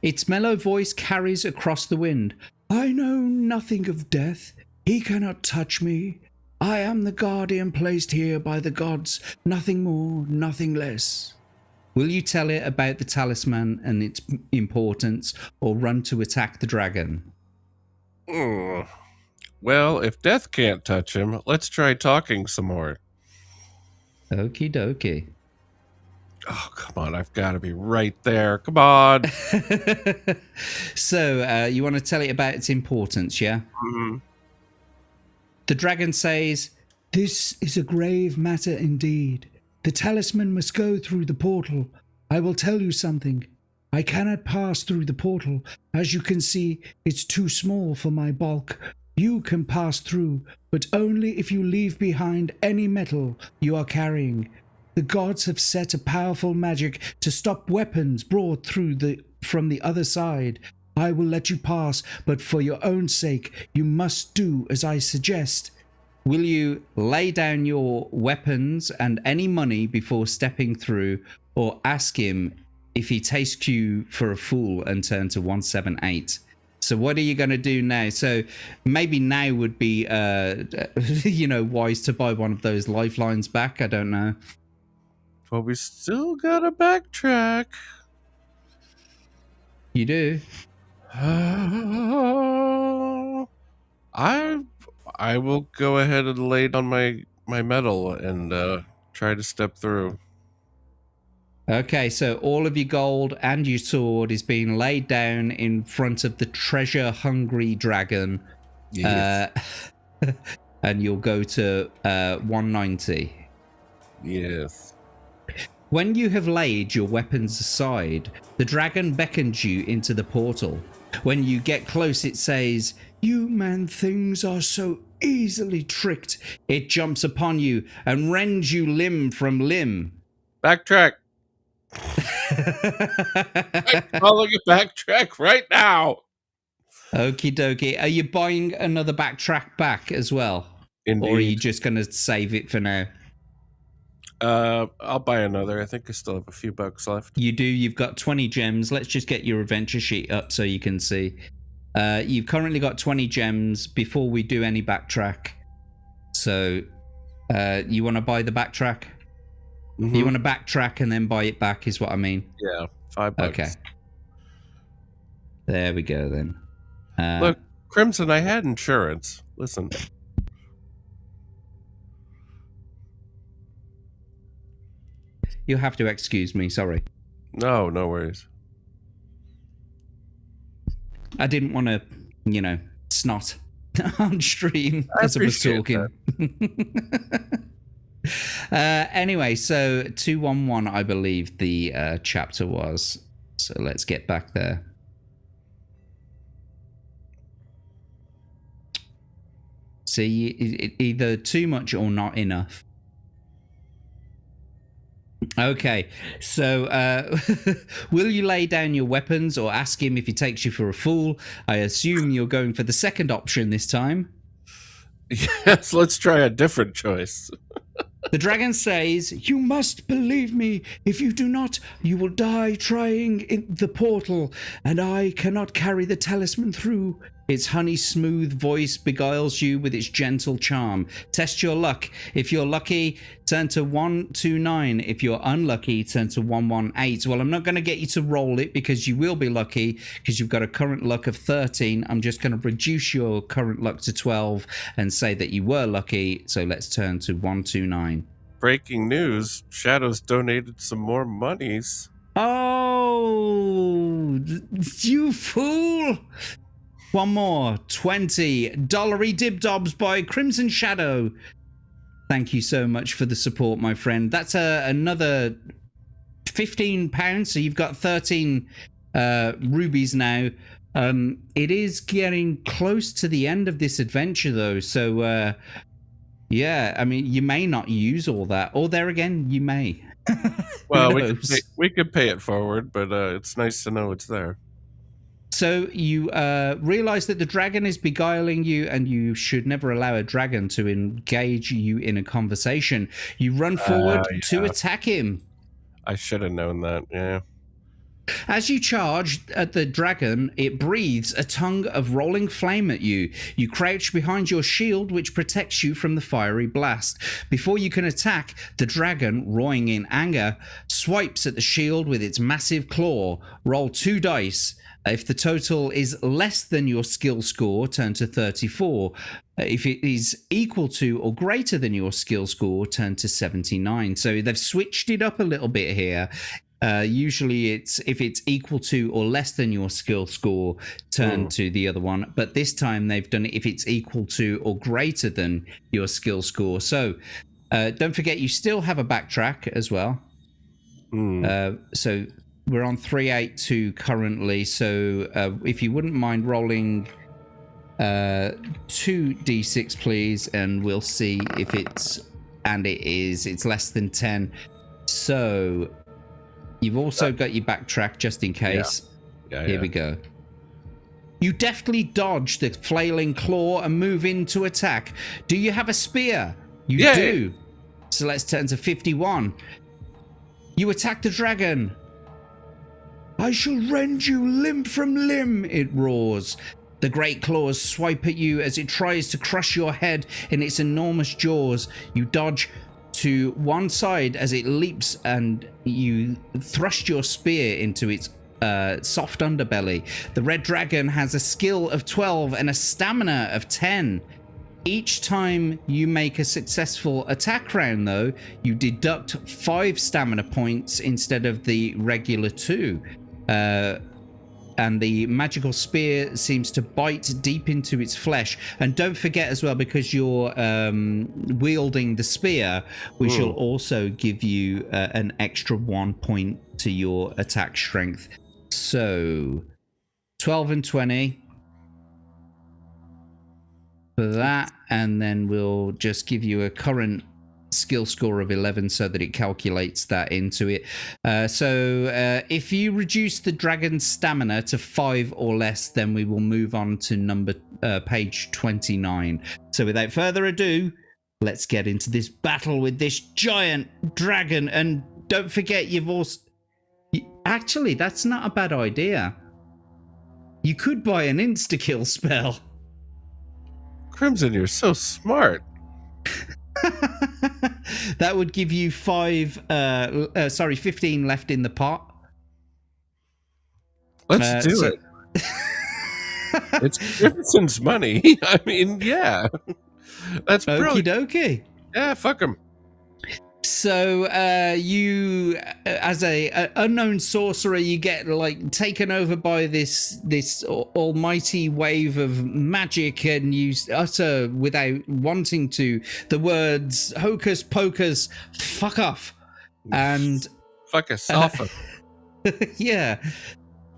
Its mellow voice carries across the wind. I know nothing of death. He cannot touch me. I am the guardian placed here by the gods. Nothing more, nothing less. Will you tell it about the talisman and its importance, or run to attack the dragon? Well, if death can't touch him, let's try talking some more. Okie dokie. Oh, come on. I've got to be right there. Come on. So, you want to tell it about its importance, yeah? Mm-hmm. The dragon says, this is a grave matter indeed. The talisman must go through the portal. I will tell you something. I cannot pass through the portal. As you can see, it's too small for my bulk. You can pass through, but only if you leave behind any metal you are carrying. The gods have set a powerful magic to stop weapons brought through from the other side. I will let you pass, but for your own sake, you must do as I suggest. Will you lay down your weapons and any money before stepping through, or ask him if he takes you for a fool and turn to 178? So what are you going to do now? So maybe now would be, wise to buy one of those lifelines back. I don't know. Well, we still got to backtrack. You do? I will go ahead and lay down my metal and try to step through. Okay, so all of your gold and your sword is being laid down in front of the treasure-hungry dragon. Yes. And you'll go to 190. Yes. When you have laid your weapons aside, the dragon beckons you into the portal. When you get close, it says, "You man-things are so easily tricked." It jumps upon you and rends you limb from limb. Backtrack. I'm calling a backtrack right now. Okie dokie. Are you buying another backtrack back as well? Indeed. Or are you just going to save it for now? I'll buy another. I think I still have a few bucks left. You do. You've got 20 gems. Let's just get your adventure sheet up so you can see. You've currently got 20 gems before we do any backtrack. So you want to buy the backtrack? Mm-hmm. You want to backtrack and then buy it back is what I mean. Yeah, $5. Okay. There we go then. Look, Crimson, I had insurance. Listen. You'll have to excuse me, sorry. No worries. I didn't want to, snot on stream as I was talking. Anyway, so 211, I believe the chapter was. So let's get back there. See, either too much or not enough. Okay, so will you lay down your weapons or ask him if he takes you for a fool? I assume you're going for the second option this time. Yes, let's try a different choice. The dragon says, "You must believe me. If you do not, you will die trying in the portal, and I cannot carry the talisman through." Its honey-smooth voice beguiles you with its gentle charm. Test your luck. If you're lucky, turn to 129. If you're unlucky, turn to 118. Well, I'm not going to get you to roll it because you will be lucky because you've got a current luck of 13. I'm just going to reduce your current luck to 12 and say that you were lucky. So let's turn to 129. Breaking news, Shadows donated some more monies. Oh, You fool! One more. $20 dibdobs by Crimson Shadow. Thank you so much for the support, my friend. That's another £15, so you've got 13 rubies now. It is getting close to the end of this adventure, though, so yeah, I mean, you may not use all that, or there again, you may. Well, we could pay it forward, but it's nice to know it's there. So you realize that the dragon is beguiling you, and you should never allow a dragon to engage you in a conversation. You run forward to attack him. I should have known that, yeah. As you charge at the dragon, it breathes a tongue of rolling flame at you. You crouch behind your shield, which protects you from the fiery blast. Before you can attack, the dragon, roaring in anger, swipes at the shield with its massive claw. Roll 2 dice. If the total is less than your skill score, turn to 34. If it is equal to or greater than your skill score, turn to 79. So they've switched it up a little bit here. Usually it's if it's equal to or less than your skill score, turn to the other one. But this time they've done it if it's equal to or greater than your skill score. So don't forget, you still have a backtrack as well. So we're on 382 currently. So if you wouldn't mind rolling 2d6, please, and we'll see if it's, and it is, it's less than 10. So you've also got your backtrack just in case. Here we go. You deftly dodge the flailing claw and move in to attack. Do you have a spear? You do. So let's turn to 51. You attack the dragon. I shall rend you limb from limb, it roars. The great claws swipe at you as it tries to crush your head in its enormous jaws. You dodge to one side as it leaps, and you thrust your spear into its soft underbelly. The red dragon has a skill of 12 and a stamina of 10. Each time you make a successful attack round, though, you deduct 5 stamina points instead of the regular 2. And the magical spear seems to bite deep into its flesh. And don't forget as well, because you're wielding the spear, we shall also give you an extra 1 point to your attack strength. So 12 and 20 for that, and then we'll just give you a current skill score of 11 so that it calculates that into it. So if you reduce the dragon's stamina to 5 or less, then we will move on to page 29. So without further ado, let's get into this battle with this giant dragon. And don't forget, you've also... Actually, that's not a bad idea. You could buy an insta-kill spell. Crimson, you're so smart. That would give you 15 left in the pot. Let's do it. It's Crimson's money. I mean, yeah. That's brilliant. Okie dokie. Yeah, fuck him. So you, as a unknown sorcerer, you get like taken over by this almighty wave of magic, and you utter without wanting to the words "hocus pocus, fuck off," and fuck us off. Yeah,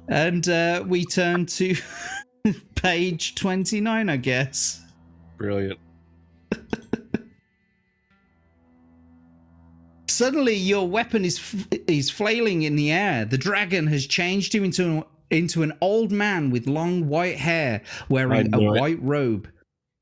and we turn to page 29, I guess. Brilliant. Suddenly, your weapon is flailing in the air. The dragon has changed you into an old man with long white hair, wearing a white robe.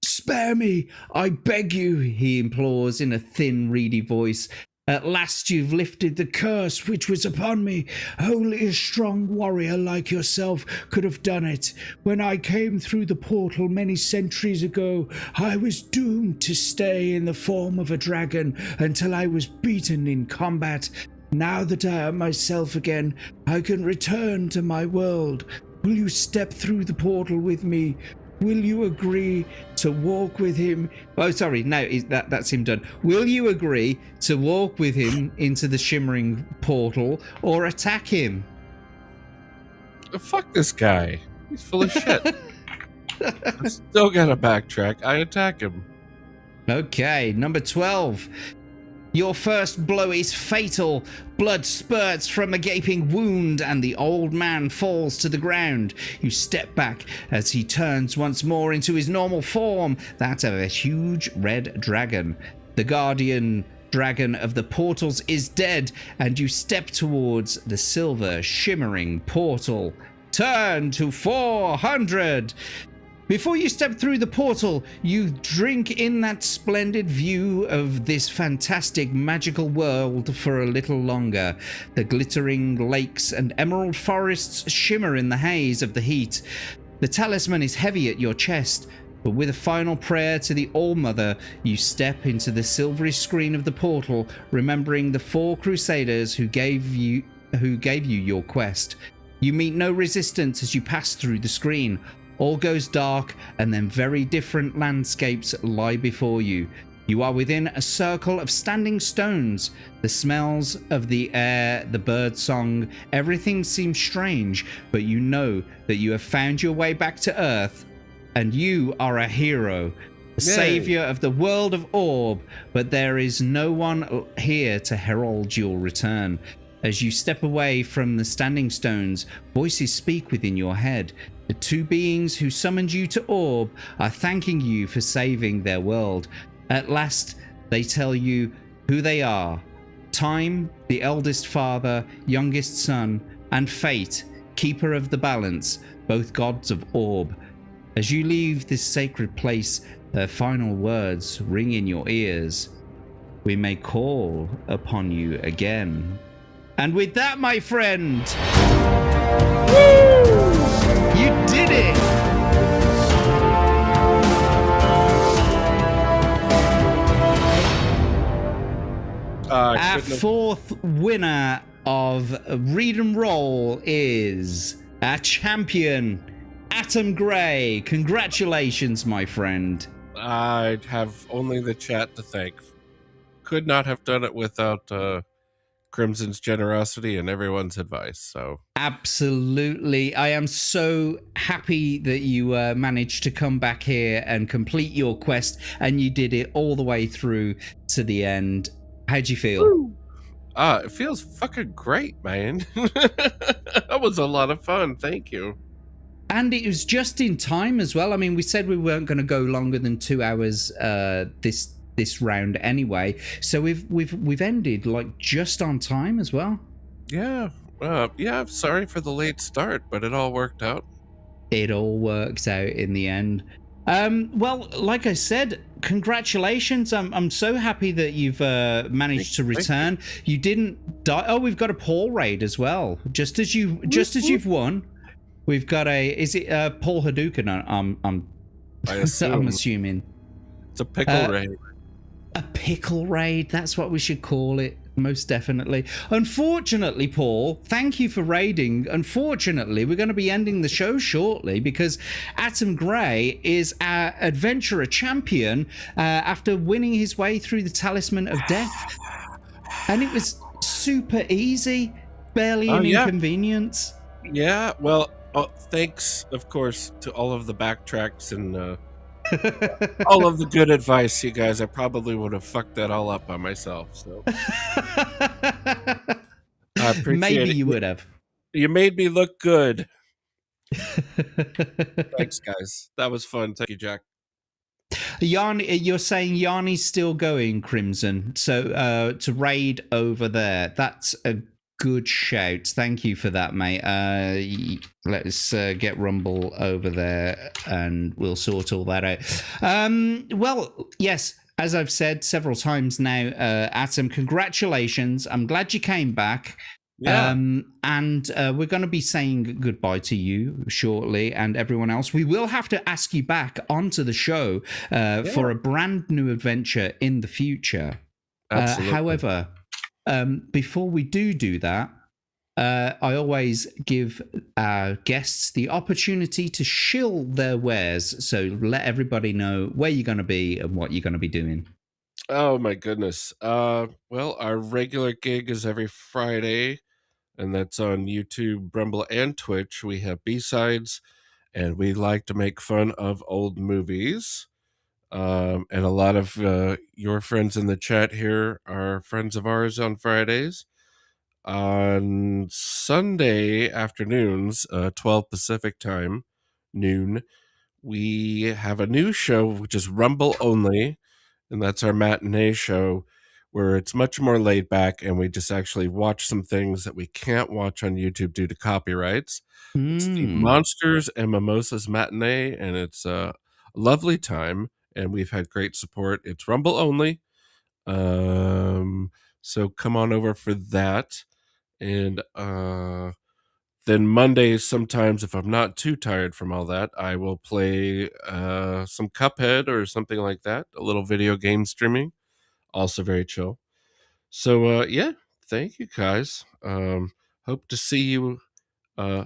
Spare me, I beg you, he implores in a thin, reedy voice. At last you've lifted the curse which was upon me. Only a strong warrior like yourself could have done it. When I came through the portal many centuries ago, I was doomed to stay in the form of a dragon until I was beaten in combat. Now that I am myself again, I can return to my world. Will you step through the portal with me? Will you agree to walk with him? Oh, sorry, no, that's him done. Will you agree to walk with him into the shimmering portal or attack him? Fuck this guy. He's full of shit. I still gotta backtrack. I attack him. Okay, number 12. Your first blow is fatal. Blood spurts from a gaping wound and the old man falls to the ground. You step back as he turns once more into his normal form, that of a huge red dragon. The guardian dragon of the portals is dead, and you step towards the silver shimmering portal. Turn to 400. Before you step through the portal, you drink in that splendid view of this fantastic magical world for a little longer. The glittering lakes and emerald forests shimmer in the haze of the heat. The talisman is heavy at your chest, but with a final prayer to the All-Mother, you step into the silvery screen of the portal, remembering the 4 crusaders who gave you your quest. You meet no resistance as you pass through the screen. All goes dark, and then very different landscapes lie before you. You are within a circle of standing stones. The smells of the air, the bird song, everything seems strange, but you know that you have found your way back to Earth, and you are a hero, the savior of the world of Orb, but there is no one here to herald your return. As you step away from the standing stones, voices speak within your head. The 2 beings who summoned you to Orb are thanking you for saving their world. At last, they tell you who they are. Time, the eldest father, youngest son, and Fate, keeper of the balance, both gods of Orb. As you leave this sacred place, their final words ring in your ears. We may call upon you again. And with that, my friend, woo! You did it! Our 4th winner of Read and Roll is our champion, Atom Gray. Congratulations, my friend. I have only the chat to thank. Could not have done it without Crimson's generosity and everyone's advice. So absolutely, I am so happy that you managed to come back here and complete your quest, and you did it all the way through to the end. How'd you feel? It feels fucking great, man. That was a lot of fun. Thank you. And it was just in time as well. I mean, we said we weren't going to go longer than 2 hours this round anyway, so we've ended like just on time as well. Yeah, I'm sorry for the late start, but it all worked out. It all worked out in the end. Well, like I said, congratulations. I'm so happy that you've managed to return. You didn't die. Oh, we've got a Paul raid as well. Just as you've won, we've got a. Is it Paul Hadouken? I'm assuming it's a pickle raid. A pickle raid, that's what we should call it, most definitely. Unfortunately, Paul, thank you for raiding. Unfortunately, we're going to be ending the show shortly because Atom Gray is our adventurer champion after winning his way through the Talisman of Death. And it was super easy, barely an inconvenience. Yeah, well, thanks, of course, to all of the backtracks and all of the good advice, you guys. I probably would have fucked that all up by myself. So I appreciate maybe it. You would have. You made me look good. Thanks, guys. That was fun. Thank you, Jack. Yanni, you're saying Yanni's still going, Crimson. So to raid over there. That's a good shout. Thank you for that, mate. Let's get Rumble over there and we'll sort all that out. Well, yes, as I've said several times now, Atom, congratulations. I'm glad you came back. Yeah. And we're going to be saying goodbye to you shortly and everyone else. We will have to ask you back onto the show for a brand new adventure in the future. However, before we do that, I always give our guests the opportunity to shill their wares. So let everybody know where you're going to be and what you're going to be doing. Oh, my goodness. Well, our regular gig is every Friday. and that's on YouTube, Rumble, and Twitch. We have B-sides, and we like to make fun of old movies. And a lot of your friends in the chat here are friends of ours on Fridays. On Sunday afternoons, 12 Pacific time, noon, we have a new show, which is Rumble only, and that's our matinee show, where it's much more laid back, and we just actually watch some things that we can't watch on YouTube due to copyrights. It's the Monsters and Mimosas matinee, and it's a lovely time, and we've had great support. It's Rumble only, so come on over for that. And then Mondays, sometimes if I'm not too tired from all that, I will play some Cuphead or something like that, a little video game streaming, also very chill. So yeah, thank you guys. Hope to see you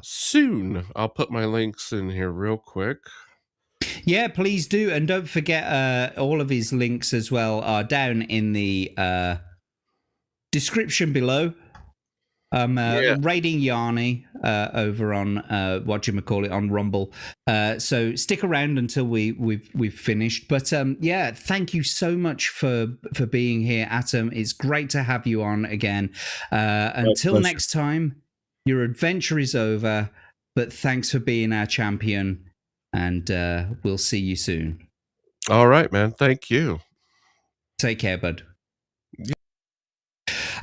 soon. I'll put my links in here real quick. Yeah, please do. And don't forget, all of his links as well are down in the description below. Raiding Yarny over on whatchamacallit on Rumble. So stick around until we've finished. But yeah, thank you so much for being here, Atom. It's great to have you on again. Until next time, your adventure is over. But thanks for being our champion, and we'll see you soon. All right, man. Thank you. Take care, bud.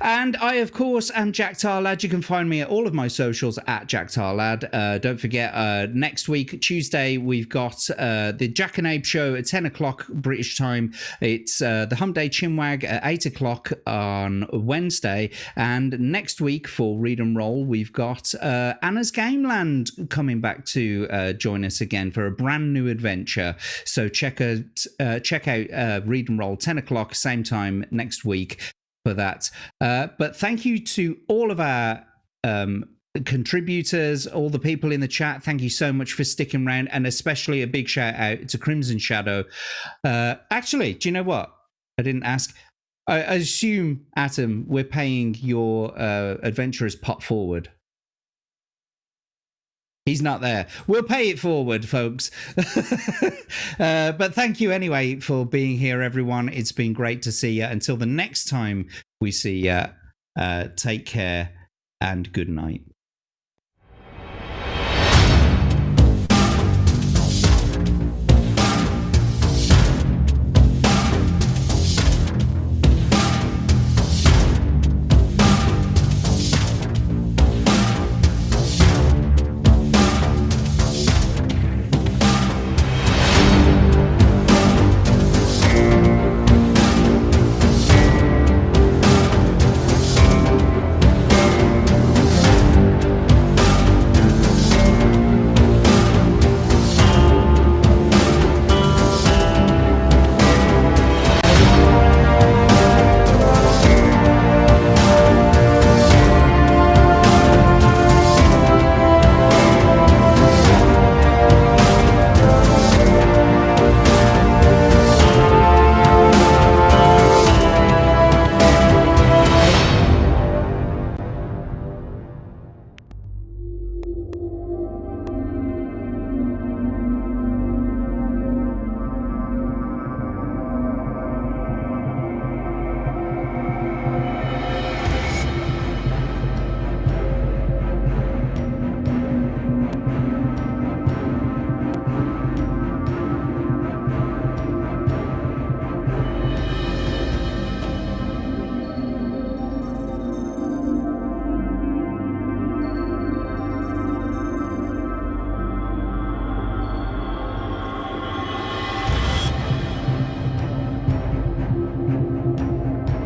And I, of course, am Jack Tarlad. You can find me at all of my socials at Jack Tarlad. Don't forget, next week, Tuesday, we've got the Jack and Abe show at 10 o'clock British time. It's the Hump Day Chinwag at 8 o'clock on Wednesday. And next week for Read and Roll, we've got Anna's Gameland coming back to join us again for a brand new adventure. So check out Read and Roll, 10 o'clock, same time next week for that. But thank you to all of our contributors, all the people in the chat. Thank you so much for sticking around, and especially a big shout out to Crimson Shadow. Actually, do you know what? I didn't ask. I assume, Atom, we're paying your adventurer's pot forward. He's not there. We'll pay it forward, folks. But thank you anyway for being here, everyone. It's been great to see you. Until the next time we see you, take care and good night.